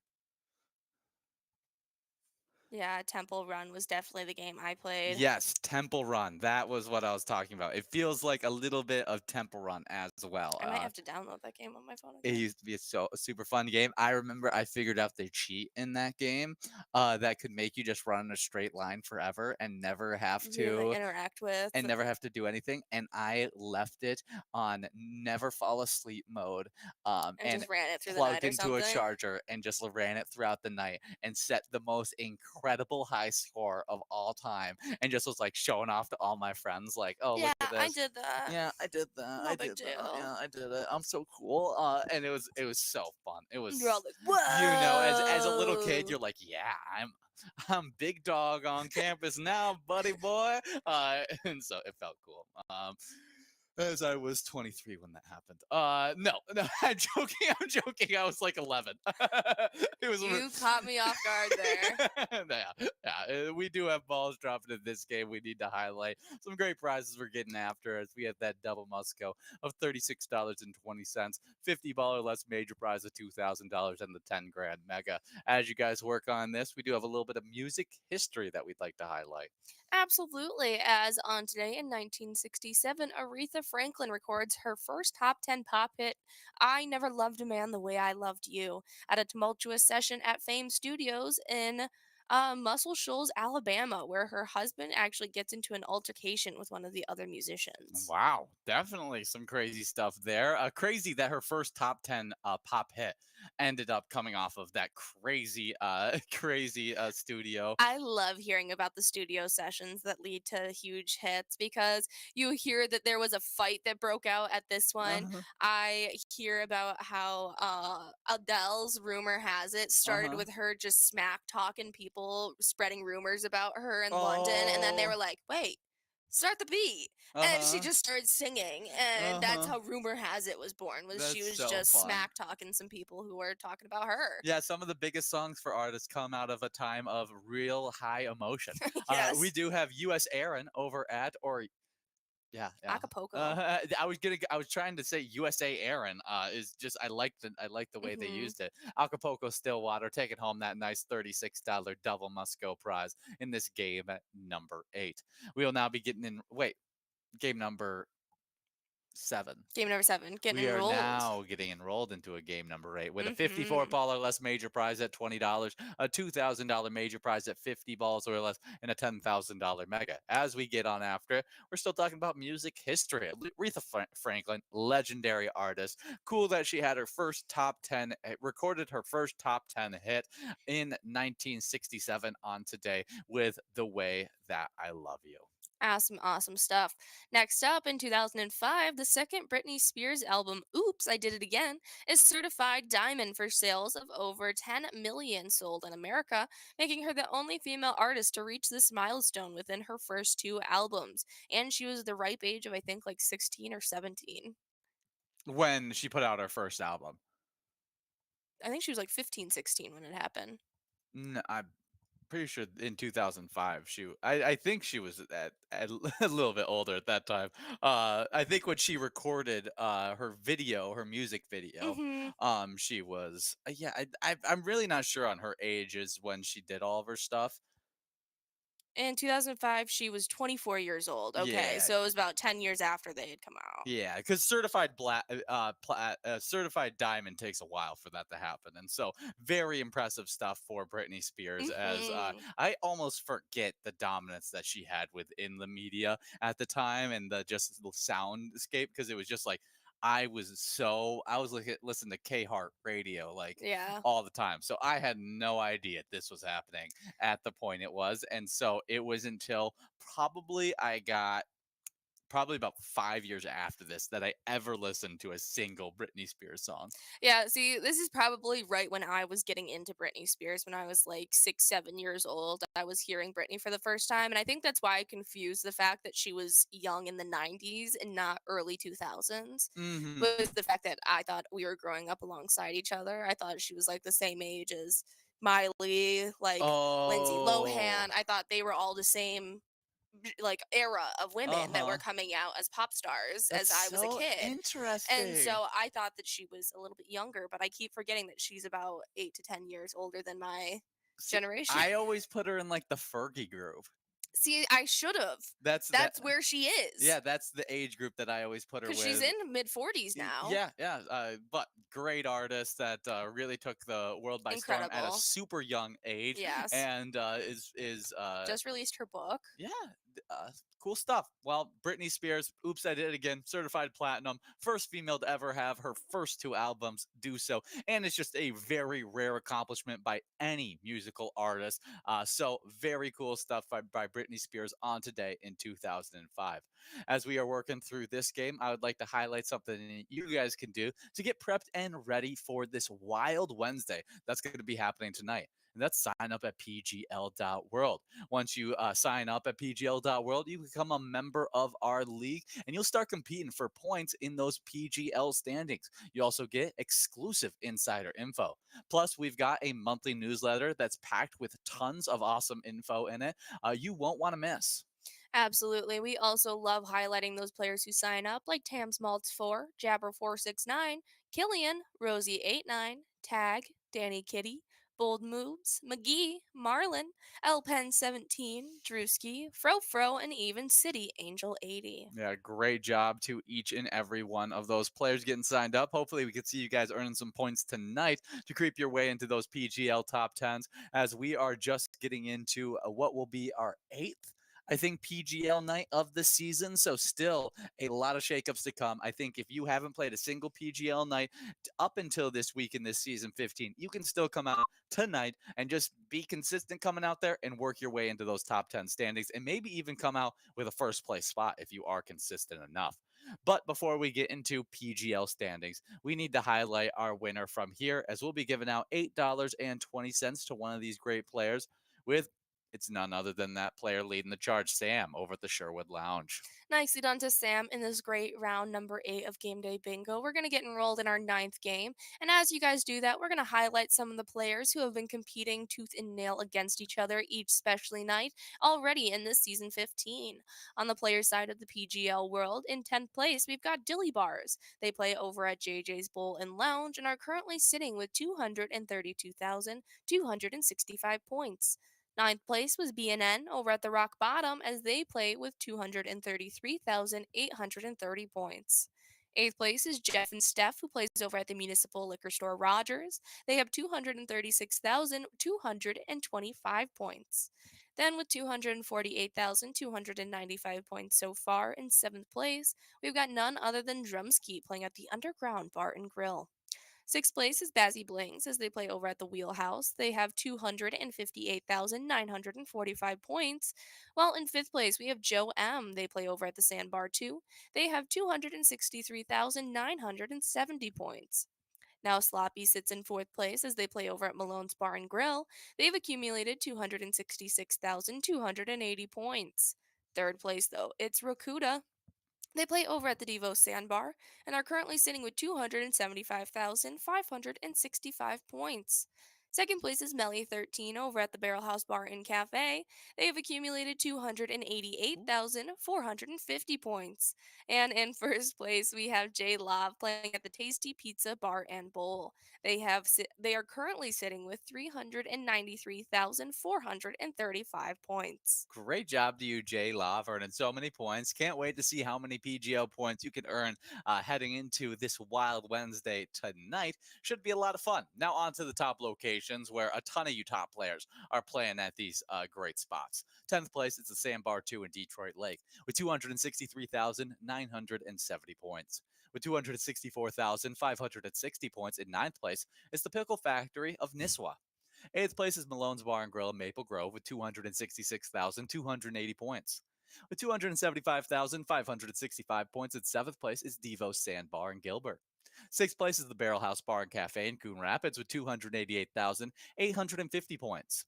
S2: Yeah, Temple Run was definitely the game I played.
S1: Yes, Temple Run. That was what I was talking about. It feels like a little bit of Temple Run as well.
S2: I might have to download that game on my phone
S1: It
S2: again.
S1: used to be a super fun game. I remember I figured out the cheat in that game that could make you just run in a straight line forever
S2: Really interact with.
S1: and never have to do anything. And I left it on never fall asleep mode,
S2: And
S1: and
S2: just ran it through the night
S1: plugged
S2: or
S1: into a
S2: something.
S1: charger and just ran it throughout the night and set the most incredible high score of all time. And just was like showing off to all my friends, like, "Oh,
S2: Yeah,
S1: look at
S2: I
S1: this!
S2: did that.
S1: Yeah, I did that.
S2: No
S1: I
S2: big
S1: did that.
S2: deal.
S1: Yeah, I did it. I'm so cool." And it was so fun. It
S2: You're all
S1: was,
S2: like,
S1: as a little kid,
S2: whoa.
S1: you're like, "Yeah, I'm big dog on campus now, buddy boy." And so it felt cool. As I was 23 when that happened. No, no, I'm joking. I'm joking. I was like 11. It was.
S2: You caught me off guard there.
S1: Yeah, yeah. We do have balls dropping in this game. We need to highlight some great prizes we're getting after, as we have that double Musco of $36.20, $50 less major prize of $2,000, and the 10 grand mega. As you guys work on this, we do have a little bit of music history that we'd like to highlight.
S2: Absolutely. As on today in 1967, Aretha Franklin records her first top 10 pop hit, I Never Loved a Man the Way I Loved You, at a tumultuous session at Fame Studios in Muscle Shoals, Alabama, where her husband actually gets into an altercation with one of the other musicians.
S1: Wow, definitely some crazy stuff there. Crazy that her first top 10 pop hit ended up coming off of that crazy, crazy studio.
S2: I love hearing about the studio sessions that lead to huge hits because you hear that there was a fight that broke out at this one.
S1: Uh-huh.
S2: I hear about how Adele's rumor has it started
S1: Uh-huh.
S2: with her just smack talking people, spreading rumors about her in London, and then they were
S1: Oh,
S2: like, "Wait, start the beat," and she
S1: uh-huh.
S2: just started singing, and that's
S1: Uh-huh.
S2: how rumor has it was born. Was she
S1: That's
S2: was
S1: so
S2: just
S1: fun.
S2: smack talking some people who were talking about her.
S1: Yeah, some of the biggest songs for artists come out of a time of real high emotion. We
S2: Yes,
S1: do have US Aaron over at, or yeah, yeah.
S2: Acapulco.
S1: I was trying to say USA Aaron. Is just I like the way they
S2: Hmm.
S1: used it. Acapulco Stillwater taking home that nice $36 double Musco prize in this game at number 8. We will now be getting in. Wait, game number 7.
S2: Game number 7. Getting
S1: We are
S2: enrolled.
S1: now getting enrolled into a game number 8 with a 54
S2: Mhm.
S1: ball or less major prize at $20, a $2,000 major prize at 50 balls or less, and a $10,000 mega. As we get on after, we're still talking about music history. Aretha Franklin, legendary artist. Cool that she had her first top 10, recorded her first top 10 hit in 1967 on Today with The Way That I Love You.
S2: Awesome, awesome stuff. Next up, in 2005, the second Britney Spears album, Oops, I Did It Again, is certified diamond for sales of over 10 million sold in America, making her the only female artist to reach this milestone within her first 2 albums. And she was the ripe age of, I think, like 16 or 17.
S1: When she put out her first album.
S2: I think she was like 15, 16 when it happened.
S1: I'm pretty sure in 2005 I think she was at a little bit older at that time. I think when she recorded her music video,
S2: Mm-hmm.
S1: she was yeah, I'm really not sure on her ages when she did all of her stuff.
S2: In 2005, she was 24 years old. Okay,
S1: Yeah,
S2: so it was about 10 years after they had come out.
S1: yeah, because certified certified diamond takes a while for that to happen, and so very impressive stuff for Britney Spears. As
S2: Mm-hmm.
S1: I almost forget the dominance that she had within the media at the time, and the soundscape, because it was just like I was like listening to K Heart radio like
S2: Yeah.
S1: all the time, so I had no idea this was happening at the point it was, and so it was until probably about 5 years after this that I ever listened to a single Britney Spears song.
S2: Yeah, see, this is probably right when I was getting into Britney Spears when I was like 6, 7 years old. I was hearing Britney for the first time. And I think that's why I confused the fact that she was young in the 90s and not early 2000s
S1: Mhm.
S2: with the fact that I thought we were growing up alongside each other. I thought she was like the same age as Miley, like Lindsay Lohan.
S1: Oh.
S2: I thought they were all the same like era of women that were
S1: Uh-huh.
S2: coming out as pop stars
S1: That's
S2: as I was a
S1: so
S2: kid. And
S1: interesting.
S2: so I thought that she was a little bit younger, but I keep forgetting that she's about 8 to 10 years older than my
S1: See,
S2: generation.
S1: I always put her in, like, the Fergie group.
S2: See, I should have.
S1: That's that
S2: That's where she is
S1: Yeah, that's the age group that I always put her
S2: because she's
S1: with.
S2: in mid 40s now.
S1: Yeah, yeah, but great artist that really took the world by storm at a
S2: Incredible.
S1: super young age,
S2: Yes.
S1: and is
S2: Just released her book.
S1: yeah, cool stuff. Well, Britney Spears, Oops, I Did It Again, certified platinum, first female to ever have her first 2 albums do so, and it's just a very rare accomplishment by any musical artist. So very cool stuff by Britney Spears on Today in 2005. As we are working through this game, I would like to highlight something you guys can do to get prepped and ready for this Wild Wednesday that's going to be happening tonight. And that's sign up at pgl.world. Once you sign up at pgl.world, you become a member of our league and you'll start competing for points in those PGL standings. You also get exclusive insider info. Plus, we've got a monthly newsletter that's packed with tons of awesome info in it you won't want to miss.
S2: Absolutely. We also love highlighting those players who sign up, like Tams Maltz 4, Jabber469, Killian, Rosie89, Tag, Danny Kitty, Bold Moves, McGee, Marlin, Lpen17, Drewski, Frofro, and even City Angel 80.
S1: Yeah, great job to each and every one of those players getting signed up. Hopefully, we can see you guys earning some points tonight to creep your way into those PGL top 10s as we are just getting into what will be our eighth. I think PGL night of the season. So, still a lot of shakeups to come. I think if you haven't played a single PGL night up until this week in this season 15, you can still come out tonight and just be consistent coming out there and work your way into those top 10 standings and maybe even come out with a first place spot if you are consistent enough. But before we get into PGL standings, we need to highlight our winner from here as we'll be giving out $8.20 to one of these great players with it's none other than that player leading the charge, Sam, over at the Sherwood Lounge.
S2: Nicely done to Sam in this great round number 8 of Game Day Bingo. We're going to get enrolled in our 9th game. And as you guys do that, we're going to highlight some of the players who have been competing tooth and nail against each other each specialty night already in this season 15. On the player side of the PGL world, in 10th place, we've got Dilly Bars. They play over at JJ's Bowl and Lounge and are currently sitting with 232,265 points. Ninth place was BNN over at the rock bottom as they play with 233,830 points. Eighth place is Jeff and Steph, who plays over at the Municipal Liquor Store Rogers. They have 236,225 points. Then, with 248,295 points so far in seventh place, we've got none other than Drumsky playing at the Underground Bar and Grill. Sixth place is Bazzy Blings as they play over at the Wheelhouse. They have 258,945 points. While in fifth place, we have Joe M. They play over at the Sandbar 2. They have 263,970 points. Now Sloppy sits in fourth place as they play over at Malone's Bar and Grill. They've accumulated 266,280 points. Third place, though, it's Rakuda. They play over at the Devo Sandbar and are currently sitting with 275,565 points. Second place is Melly 13 over at the Barrel House Bar and Cafe. They have accumulated
S1: Ooh,
S2: 288,450 points. And in first place, we have Jay Love playing at the Tasty Pizza Bar and Bowl. They are currently sitting with 393,435 points.
S1: great job to you, Jay Law, for earning so many points. Can't wait to see how many PGO points you can earn heading into this Wild Wednesday tonight. Should be a lot of fun. Now, on to the top locations where a ton of you top players are playing at these great spots. 10th place, it's the Sandbar 2 in Detroit Lake with 263,970 points. With 264,560 points in ninth place, it's the Pickle Factory of Nisswa. Eighth place is Malone's Bar and Grill in Maple Grove with 266,280 points. With 275,565 points in seventh place is Devo's Sandbar in Gilbert. Sixth place is the Barrel House Bar and Cafe in Coon Rapids with 288,850 points.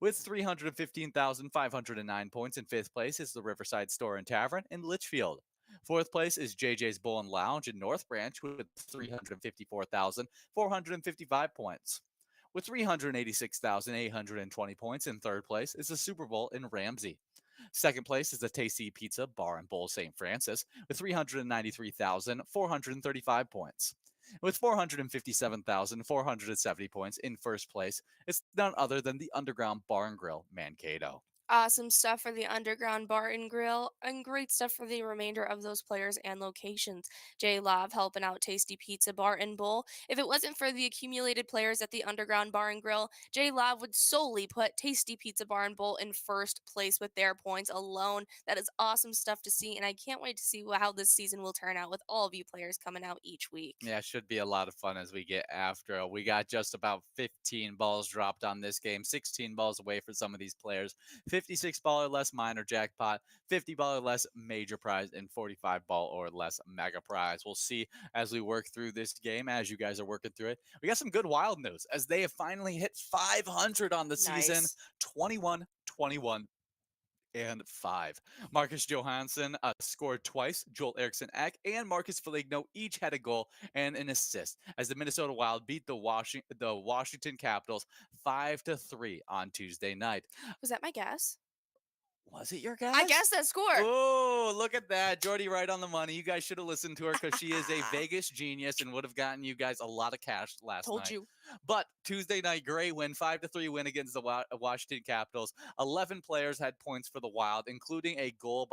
S1: With 315,509 points in fifth place is the Riverside Store and Tavern in Litchfield. Fourth place is JJ's Bull and Lounge in North Branch with 354,455 points. With 386,820 points in third place is the Super Bowl in Ramsey. Second place is the Tasty Pizza Bar and Bowl St. Francis with 393,435 points. With 457,470 points in first place, it's none other than the Underground Bar and Grill Mankato.
S2: Awesome stuff for the Underground Bar and Grill, and great stuff for the remainder of those players and locations. Jay Love helping out Tasty Pizza Bar and Bowl. If it wasn't for the accumulated players at the Underground Bar and Grill, Jay Love would solely put Tasty Pizza Bar and Bowl in first place with their points alone. That is awesome stuff to see, and I can't wait to see how this season will turn out with all of you players coming out each week.
S1: Yeah, it should be a lot of fun as we get after. We got just about 15 balls dropped on this game, 16 balls away for some of these players. 56 ball or less minor jackpot, 50 ball or less major prize, and 45 ball or less mega prize. We'll see as we work through this game, as you guys are working through it. We got some good wild news as they have finally hit 500 on the season,
S2: Nice.
S1: 21, 21, and 5. Marcus Johansson scored twice. Joel Eriksson Ek and Marcus Foligno each had a goal and an assist as the Minnesota Wild beat the Washington Capitals 5-3 on Tuesday night.
S2: Was that my guess?
S1: Was it your
S2: I
S1: guess?
S2: guessed that score.
S1: Oh, look at that. Jordy right on the money. You guys should have listened to her because she is a Vegas genius and would have gotten you guys a lot of cash last
S2: Told
S1: night.
S2: you.
S1: But Tuesday night, great win, 5-3 win against the Washington Capitals. 11 players had points for the Wild, including a goal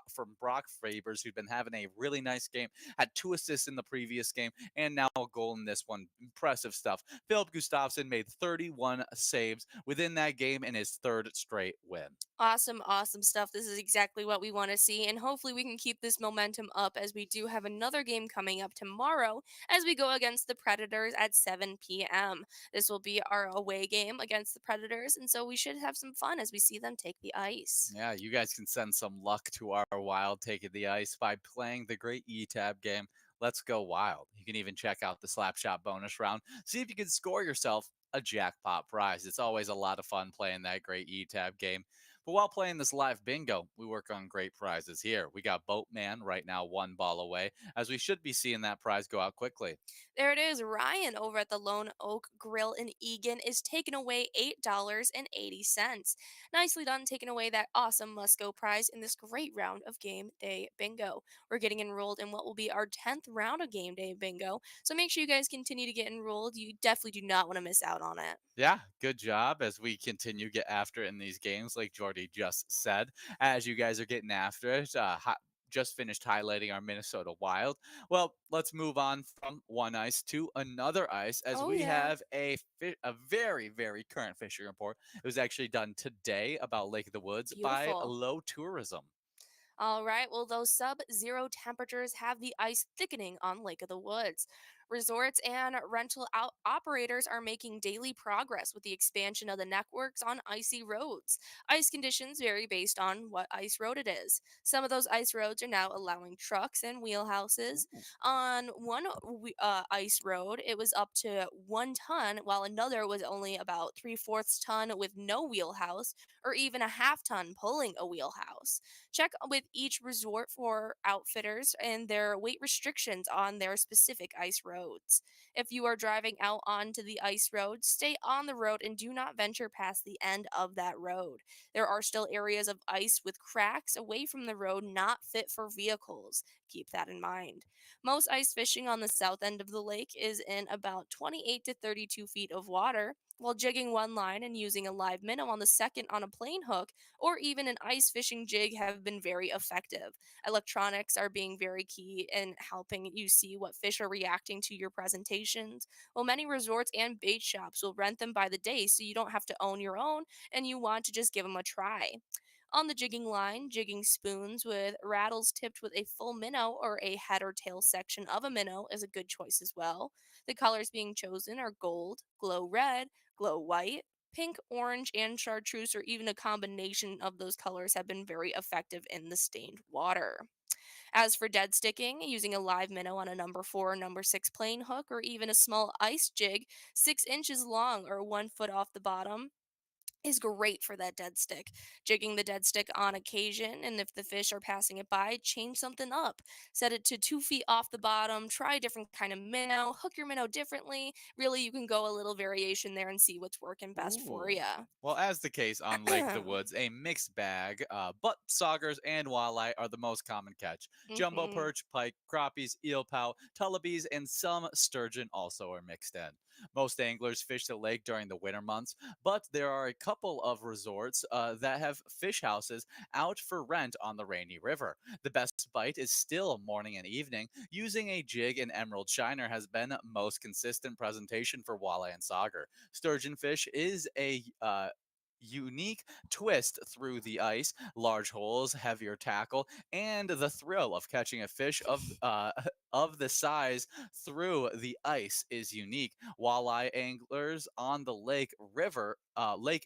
S1: from Brock Fabers, who'd been having a really nice game, had 2 assists in the previous game, and now a goal in this one. Impressive stuff. Philip Gustafsson made 31 saves within that game in his third straight win.
S2: Awesome, awesome stuff. This is exactly what we want to see, and hopefully we can keep this momentum up as we do have another game coming up tomorrow as we go against the Predators at 7 p.m. This will be our away game against the Predators, and so we should have some fun as we see them take the ice.
S1: Yeah, you guys can send some luck to our Wild taking the ice by playing the great E-Tab game. Let's go Wild. You can even check out the Slapshot bonus round. See if you can score yourself a jackpot prize. It's always a lot of fun playing that great E-Tab game. But while playing this live bingo, we work on great prizes here. We got Boatman right now, one ball away, as we should be seeing that prize go out quickly.
S2: There it is. Ryan over at the Lone Oak Grill in Egan is taking away $8.80. Nicely done, taking away that awesome must go prize in this great round of game day bingo. We're getting enrolled in what will be our 10th round of game day bingo. So make sure you guys continue to get enrolled. You definitely do not want to miss out on it.
S1: Yeah, good job as we continue get after it in these games, like Jordy just said. As you guys are getting after it, just finished highlighting our Minnesota Wild. Well, let's move on from one ice to another ice as
S2: Oh,
S1: we
S2: yeah.
S1: have a very, very current fishing report. It was actually done today about Lake of the Woods by
S2: Beautiful.
S1: Low Tourism.
S2: All right, well, those sub zero temperatures have the ice thickening on Lake of the Woods. Resorts and rental operators are making daily progress with the expansion of the networks on icy roads. Ice conditions vary based on what ice road it is. Some of those ice roads are now allowing trucks and wheelhouses.
S1: Ooh.
S2: On one ice road, it was up to 1 ton, while another was only about three-fourths ton with no wheelhouse, or even a half ton pulling a wheelhouse. Check with each resort for outfitters and their weight restrictions on their specific ice roads. If you are driving out onto the ice road, stay on the road and do not venture past the end of that road. There are still areas of ice with cracks away from the road not fit for vehicles. Keep that in mind. Most ice fishing on the south end of the lake is in about 28 to 32 feet of water, while jigging one line and using a live minnow on the second on a plain hook or even an ice fishing jig have been very effective. Electronics are being very key in helping you see what fish are reacting to your presentations. Well, many resorts and bait shops will rent them by the day so you don't have to own your own and you want to just give them a try. On the jigging line, jigging spoons with rattles tipped with a full minnow or a head or tail section of a minnow is a good choice as well. The colors being chosen are gold, glow red, glow white, pink, orange, and chartreuse, or even a combination of those colors have been very effective in the stained water. As for dead sticking, using a live minnow on a number 4 or number 6 plain hook, or even a small ice jig 6 inches long or 1 foot off the bottom, is great for that dead stick. Jigging the dead stick on occasion, and if the fish are passing it by, change something up. Set it to 2 feet off the bottom, try a different kind of minnow, hook your minnow differently. Really, you can go a little variation there and see what's working best for
S1: Ooh.
S2: you.
S1: Well, as the case on Lake of the Woods, a mixed bag, but saugers and walleye are the most common catch. Jumbo
S2: Hmm.
S1: perch, pike, crappies, eel pout, tullabies, and some sturgeon also are mixed in. Most anglers fish the lake during the winter months, but there are a couple of resorts that have fish houses out for rent on the rainy river. The best bite is still morning and evening. Using a jig and emerald shiner has been most consistent presentation for walleye and sauger. Sturgeon fish is a unique twist through the ice, large holes, heavier tackle, and the thrill of catching a fish of of the size through the ice is unique. Walleye anglers on the lake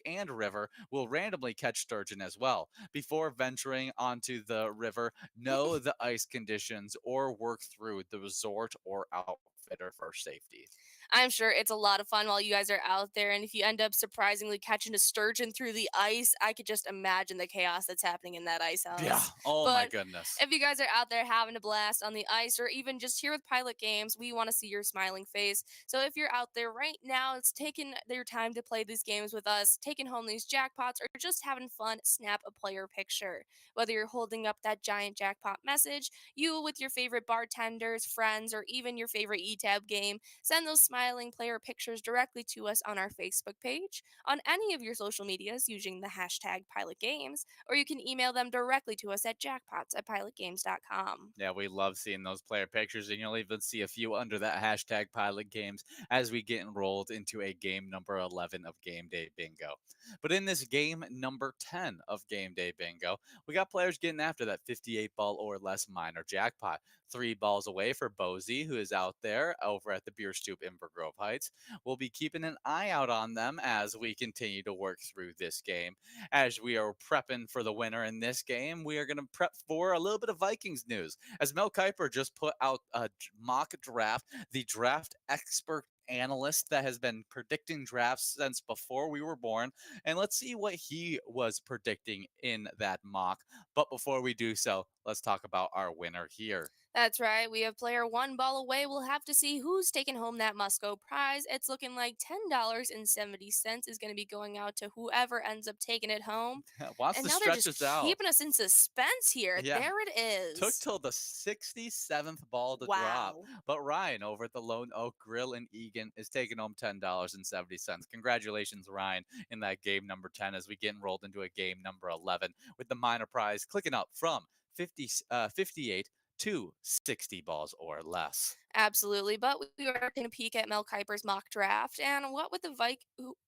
S1: and river will randomly catch sturgeon as well. Before venturing onto the river, know the ice conditions or work through the resort or outfitter for safety.
S2: I'm sure it's a lot of fun while you guys are out there. And if you end up surprisingly catching a sturgeon through the ice, I could just imagine the chaos that's happening in that ice
S1: Yeah.
S2: house.
S1: Oh my
S2: But
S1: goodness.
S2: if you guys are out there having a blast on the ice or even just here with Pilot Games, we want to see your smiling face. So if you're out there right now, it's taking your time to play these games with us, taking home these jackpots, or just having fun, snap a player picture. Whether you're holding up that giant jackpot message, you with your favorite bartenders, friends, or even your favorite ETAB game, send those smiling player pictures directly to us on our Facebook page, on any of your social medias using the hashtag Pilot Games, or you can email them directly to us at jackpots@pilotgames.com.
S1: Yeah, we love seeing those player pictures, and you'll even see a few under that hashtag pilot games as we get enrolled into a game number 11 of Game Day Bingo. But in this game number 10 of Game Day Bingo, we got players getting after that 58 ball or less minor jackpot. 3 balls away for Bozy, who is out there over at the Beer Stoop in Grove Heights. We'll be keeping an eye out on them as we continue to work through this game. As we are prepping for the winner in this game, we are going to prep for a little bit of Vikings news. As Mel Kiper just put out a mock draft, the draft expert analyst that has been predicting drafts since before we were born. And let's see what he was predicting in that mock. But before we do so, let's talk about our winner here.
S2: That's right. We have player one ball away. We'll have to see who's taking home that Musco prize. It's looking like $10.70 is going to be going out to whoever ends up taking it home.
S1: Wants
S2: And
S1: to
S2: now they're
S1: stretch
S2: just
S1: us out.
S2: keeping us in suspense here.
S1: Yeah.
S2: There it
S1: Took
S2: is.
S1: till the 67th ball to drop.
S2: Wow.
S1: But Ryan over at the Lone Oak Grill in Egan is taking home $10.70. Congratulations, Ryan, in that game number 10 as we get enrolled into a game number 11 with the minor prize clicking up from 58 to 60 balls or less.
S2: Absolutely. But we are taking a peek at Mel Kiper's mock draft. And what would the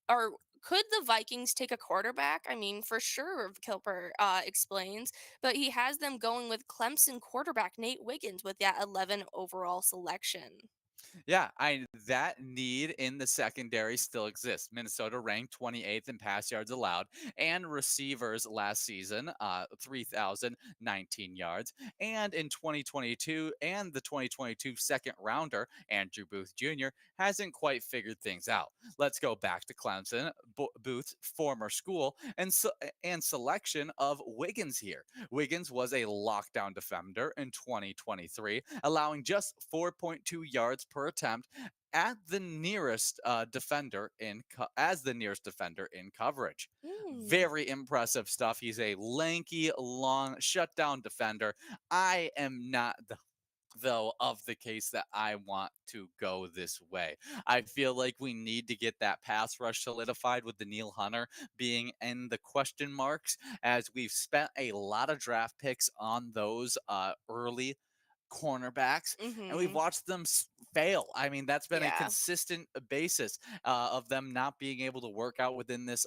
S2: or could the Vikings take a quarterback? I mean, for sure, Kilper explains, but he has them going with Clemson quarterback Nate Wiggins with that 11 overall selection.
S1: Yeah, I that need in the secondary still exists. Minnesota ranked 28th in pass yards allowed and receivers last season, 3,019 yards. And in 2022 and the 2022 second rounder, Andrew Booth Jr., hasn't quite figured things out. Let's go back to Clemson, Booth's former school, and selection of Wiggins here. Wiggins was a lockdown defender in 2023, allowing just 4.2 yards per attempt at the nearest defender in as the nearest defender in coverage.
S2: Hmm.
S1: Very impressive stuff. He's a lanky, long shutdown defender. I am not though of the case that I want to go this way. I feel like we need to get that pass rush solidified with Daniil Hunter being in the question marks as we've spent a lot of draft picks on those early cornerbacks and we've
S2: Mm-hmm.
S1: watched them fail. I mean, that's been a
S2: Yeah.
S1: consistent basis of them not being able to work out within this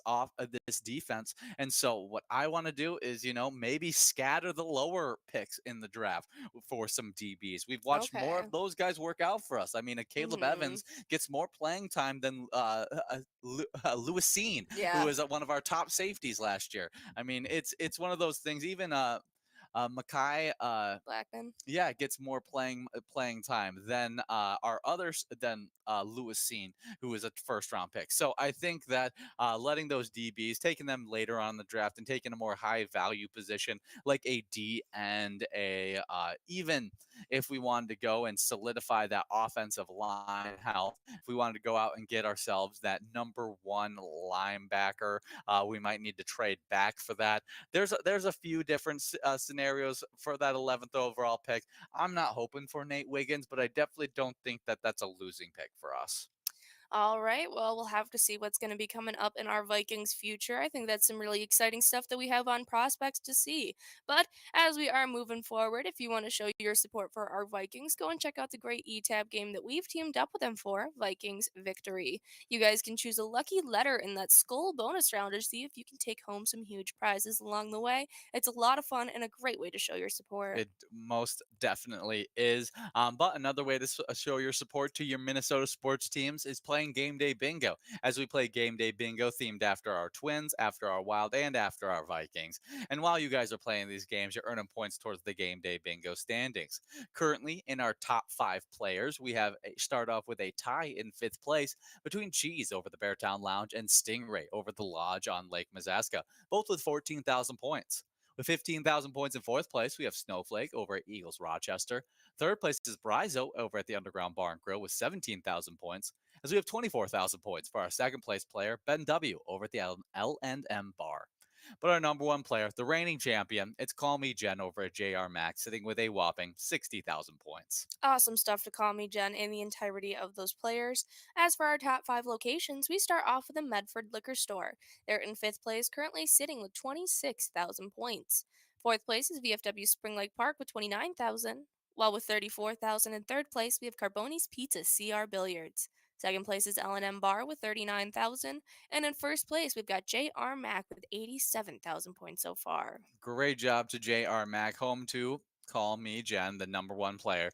S1: defense. And so what I want to do is, maybe scatter the lower picks in the draft for some DBs. We've watched more
S2: Okay.
S1: of those guys work out for us. I mean, a Caleb
S2: Mm-hmm.
S1: Evans gets more playing time than Lewisine, who
S2: Yeah.
S1: was one of our top safeties last year. I mean, it's one of those things. Even Makai
S2: Blackman.
S1: yeah, gets more playing time than our others than Lewis Seen, who was a first round pick. So I think that letting those DBs, taking them later on in the draft, and taking a more high value position like a D and a even if we wanted to go and solidify that offensive line health, if we wanted to go out and get ourselves that number one linebacker, we might need to trade back for that. There's a few different scenarios for that 11th overall pick. I'm not hoping for Nate Wiggins, but I definitely don't think that that's a losing pick for us.
S2: All right. Well, we'll have to see what's going to be coming up in our Vikings future. I think that's some really exciting stuff that we have on prospects to see. But as we are moving forward, if you want to show your support for our Vikings, go and check out the great ETAB game that we've teamed up with them for Vikings Victory. You guys can choose a lucky letter in that skull bonus round to see if you can take home some huge prizes along the way. It's a lot of fun and a great way to show your support.
S1: It most definitely is. But another way to show your support to your Minnesota sports teams is playing Game Day Bingo. As we play Game Day Bingo themed after our Twins, after our Wild, and after our Vikings. And while you guys are playing these games, you're earning points towards the Game Day Bingo standings. Currently, in our top 5 players, we have start off with a tie in 5th place between Cheese over the Beartown Lounge and Stingray over the Lodge on Lake Mazaska, both with 14,000 points. With 15,000 points in 4th place, we have Snowflake over at Eagles Rochester. 3rd place is Brizo over at the Underground Bar and Grill with 17,000 points. As we have 24,000 points for our 2nd place player, Ben W. over at the L&M Bar. But our number 1 player, the reigning champion, it's Call Me Jen over at JR Max, sitting with a whopping 60,000 points.
S2: Awesome stuff to call me, Jen, and the entirety of those players. As for our top 5 locations, we start off with the Medford Liquor Store. They're in 5th place, currently sitting with 26,000 points. 4th place is VFW Spring Lake Park with 29,000, while with 34,000 in 3rd place, we have Carboni's Pizza CR Billiards. 2nd place is L&M Bar with 39,000, and in 1st place, we've got JR Mac with 87,000 points so far.
S1: Great job to JR Mack, home to call me Jen, the number one player.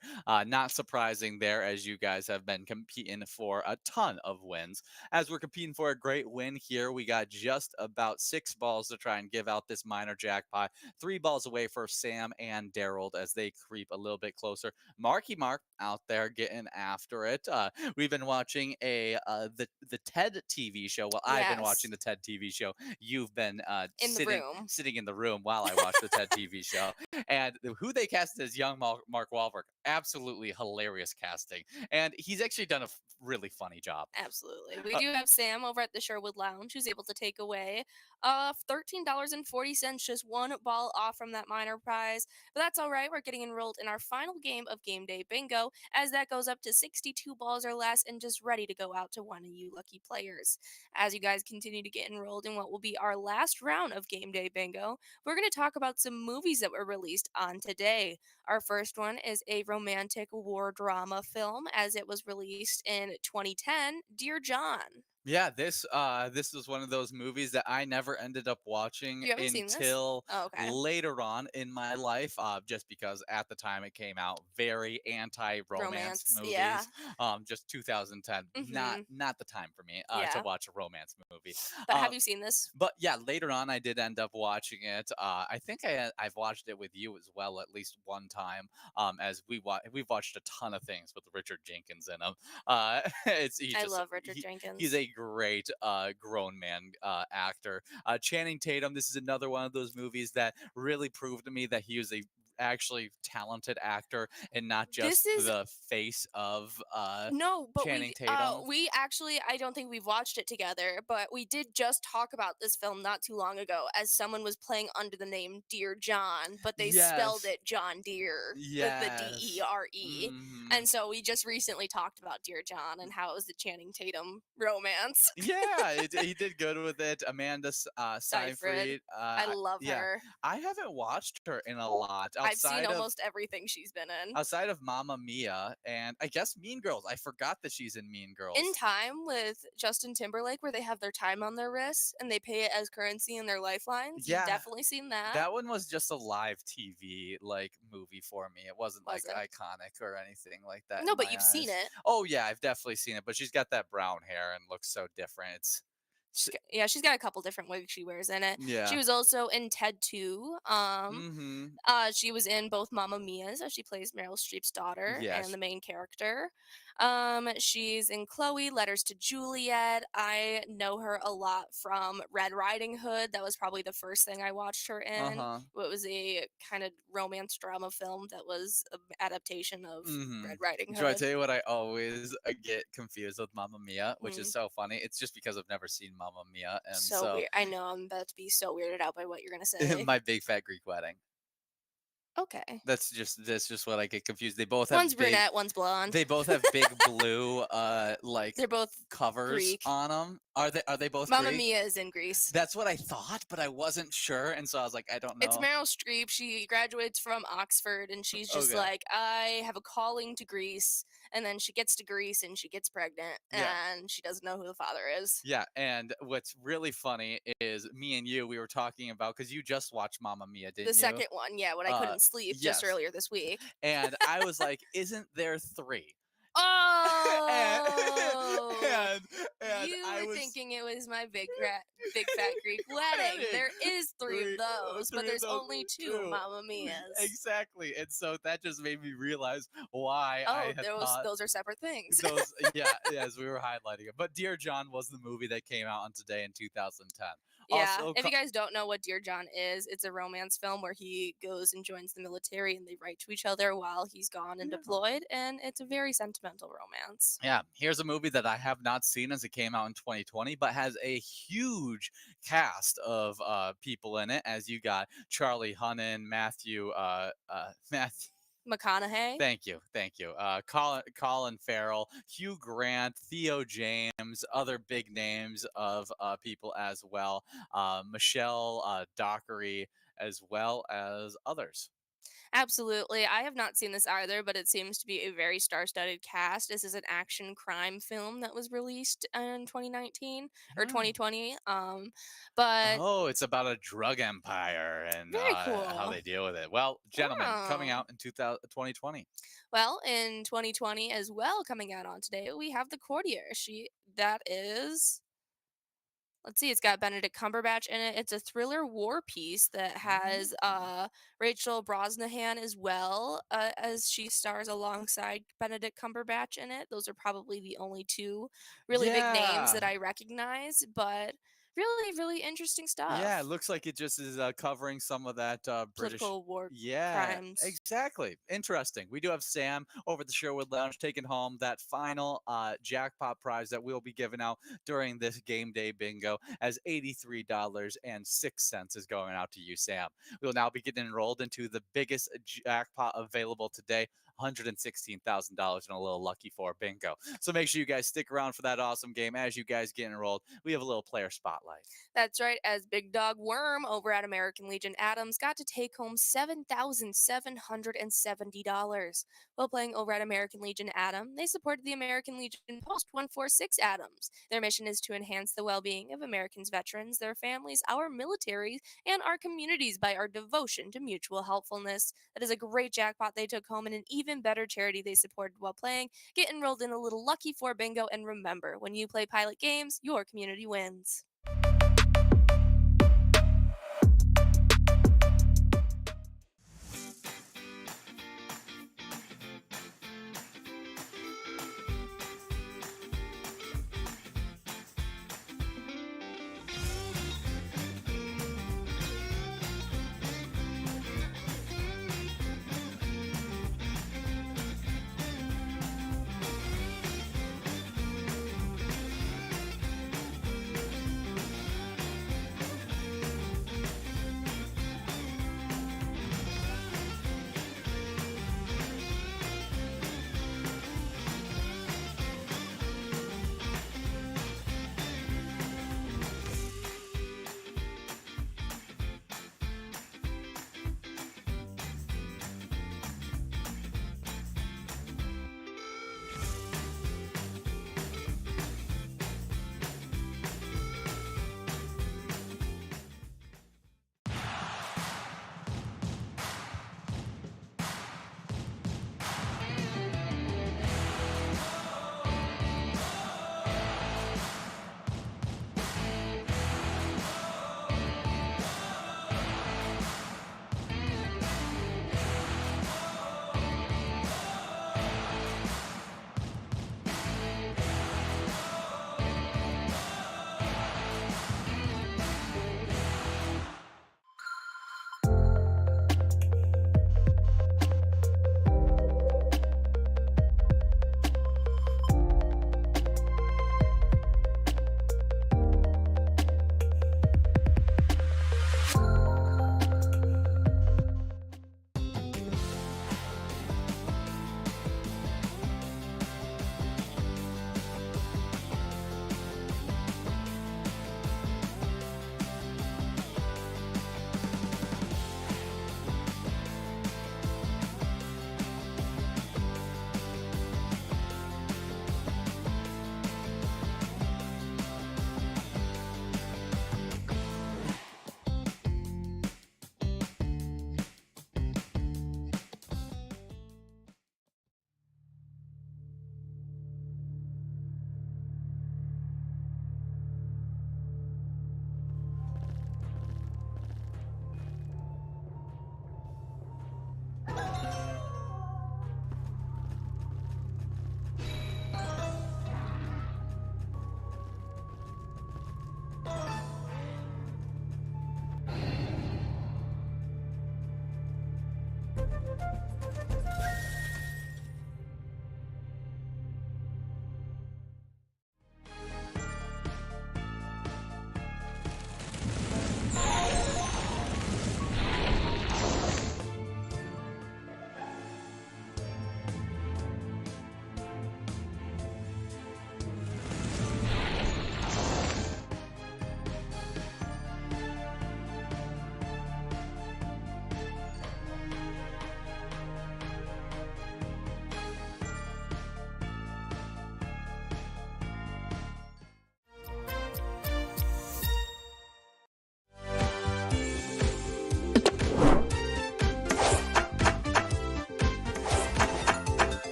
S1: Not surprising there, as you guys have been competing for a ton of wins. As we're competing for a great win here, we got just about 6 balls to try and give out this minor jackpot. 3 balls away for Sam and Daryl as they creep a little bit closer. Marky Mark out there getting after it. We've been watching the TED TV show. Well, I've been watching
S2: Yes.
S1: the TED TV show. You've been
S2: In the room.
S1: sitting in the room while I watch the TED TV show. And who they casted as young Mark Wahlberg, absolutely hilarious casting. And he's actually done a really funny job.
S2: Absolutely. We
S1: Uh,
S2: do have Sam over at the Sherwood Lounge who's able to take away $13.40, just 1 ball off from that minor prize. But that's all right. We're getting enrolled in our final game of Game Day Bingo, as that goes up to 62 balls or less and just ready to go out to one of you lucky players. As you guys continue to get enrolled in what will be our last round of Game Day Bingo, we're going to talk about some movies that were released on today. Our first one is a romantic war drama film, as it was released in 2010, Dear John.
S1: Yeah, this was one of those movies that I never ended up watching
S2: You haven't seen this?
S1: until
S2: Oh, okay.
S1: later on in my life, just because at the time it came out, very anti-romance
S2: Romance, yeah.
S1: movies. Just 2010,
S2: Mhm.
S1: not the time for me to
S2: Yeah.
S1: watch a romance movie.
S2: But have you seen this?
S1: But yeah, later on I did end up watching it. I think I've watched it with you as well at least one time. As we've watched a ton of things with Richard Jenkins in them. It's
S2: I love Richard
S1: he's
S2: Jenkins.
S1: a great grown man actor. Channing Tatum. This is another one of those movies that really proved to me that he was a actually talented actor and not
S2: This
S1: just
S2: is
S1: the face of
S2: No, but
S1: Channing Tatum.
S2: we actually I don't think we've watched it together, but we did just talk about this film not too long ago, as someone was playing under the name Dear John, but they spelled
S1: Yes.
S2: it John Deere with the
S1: Yes.
S2: Dere.
S1: Hmm.
S2: And so we just recently talked about Dear John and how it was the Channing Tatum romance.
S1: Yeah, he did good with it. Amanda
S2: Seyfried.
S1: Seyfried.
S2: I love
S1: Yeah,
S2: her.
S1: I haven't watched her in a lot
S2: I've seen almost everything she's been in.
S1: outside of Mamma Mia and I guess Mean Girls. I forgot that she's in Mean
S2: In
S1: Girls.
S2: Time with Justin Timberlake, where they have their time on their wrists and they pay it as currency in their lifelines. You've
S1: Yeah,
S2: definitely seen that.
S1: that one was just a live TV like movie for me. It wasn't like
S2: Was it?
S1: iconic or anything like that
S2: No,
S1: in
S2: but
S1: my
S2: you've seen
S1: eyes.
S2: it.
S1: Oh yeah, I've definitely seen it, but she's got that brown hair and looks so different. It's
S2: Yeah, she's got a couple different wigs she wears in it. She
S1: yeah.
S2: was also in Ted 2.
S1: Mm-hmm.
S2: She was in both Mamma Mia's, as she plays Meryl Streep's daughter and
S1: Yes.
S2: the main character. She's in Chloe, Letters to Juliet. I know her a lot from Red Riding Hood. That was probably the first thing I watched her in.
S1: Uh-huh.
S2: It was a kind of romance drama film that was an adaptation of
S1: Mm-hmm.
S2: Red Riding
S1: Do I
S2: Hood.
S1: tell you what I always get confused with Mamma Mia, which is
S2: Hmm.
S1: so funny. It's just because I've never seen Mamma Mia, and
S2: So
S1: so
S2: weird. I know I'm about to be so weirded out by what you're gonna say.
S1: my big fat Greek wedding.
S2: Okay.
S1: That's just what I get confused. They both
S2: One's
S1: have big
S2: brunette, one's blonde.
S1: they both have big blue like
S2: They're both
S1: covers
S2: Greek.
S1: on them. Are they both
S2: Mamma
S1: Greek?
S2: Mia is in Greece.
S1: That's what I thought, but I wasn't sure, and so I was like, I don't
S2: It's
S1: know.
S2: Meryl Streep. She graduates from Oxford and she's just
S1: Okay.
S2: like, I have a calling to Greece. And then she gets to Greece and she gets pregnant
S1: Yeah.
S2: and she doesn't know who the father is.
S1: Yeah, and what's really funny is me and you, we were talking about because you just watched Mamma Mia,
S2: The
S1: didn't you?
S2: second one, yeah, when I
S1: Uh,
S2: couldn't sleep just
S1: yes.
S2: earlier this week.
S1: And I was like, "Isn't there three?" and
S2: Oh,
S1: and, and
S2: you
S1: I
S2: were
S1: was
S2: thinking it was my big fat Greek wedding. There is three of those, but
S1: three of
S2: there's
S1: those
S2: only two
S1: too.
S2: Mamma Mias.
S1: Exactly, and so that just made me realize why I
S2: Oh,
S1: had
S2: those
S1: thought
S2: those are separate things.
S1: those. Yeah, as we were highlighting it. But Dear John was the movie that came out on today in 2010.
S2: Yeah,
S1: Also,
S2: if you guys don't know what Dear John is, it's a romance film where he goes and joins the military and they write to each other while he's gone and
S1: Yeah.
S2: deployed, and it's a very sentimental romance.
S1: Yeah, here's a movie that I have not seen as it came out in 2020, but has a huge cast of people in it. As you got Charlie Hunnam, Matthew.
S2: McConaughey.
S1: Thank you. Colin Farrell, Hugh Grant, Theo James, other big names of people as well. Michelle Dockery, as well as others.
S2: Absolutely. I have not seen this either, but it seems to be a very star-studded cast. This is an action crime film that was released in 2019 or
S1: Hmm.
S2: 2020. But
S1: Oh, it's about a drug empire and
S2: very
S1: how
S2: cool.
S1: they deal with it. Well, gentlemen, coming
S2: Oh.
S1: out in 2020.
S2: Well, in 2020 as well, coming out on today, we have The Courtier. That is, let's see, it's got Benedict Cumberbatch in it. It's a thriller war piece that has
S1: Mm.
S2: Rachel Brosnahan as well, as she stars alongside Benedict Cumberbatch in it. Those are probably the only two really big names
S1: Yeah.
S2: that I recognize, but really, really interesting
S1: Yeah, it
S2: stuff.
S1: looks like it just is covering some of that British.
S2: Political war
S1: Yeah,
S2: crimes.
S1: exactly. Interesting. We do have Sam over at the Sherwood Lounge taking home that final jackpot prize that we'll be giving out during this game day bingo, as $83.06 is going out to you, Sam. We'll now be getting enrolled into the biggest jackpot available today. $116,000 in a little lucky for bingo. So make sure you guys stick around for that awesome game. As you guys get enrolled, we have a little player spotlight.
S2: That's right, as Big Dog Worm over at American Legion Adams got to take home $7,770. While playing over at American Legion Adam, they supported the American Legion Post 146 Adams. Their mission is to enhance the well being of Americans' veterans, their families, our military, and our communities by our devotion to mutual helpfulness. That is a great jackpot they took home and an even better charity they supported while playing. Get enrolled in a little Lucky 4 bingo, and remember, when you play pilot games, your community wins.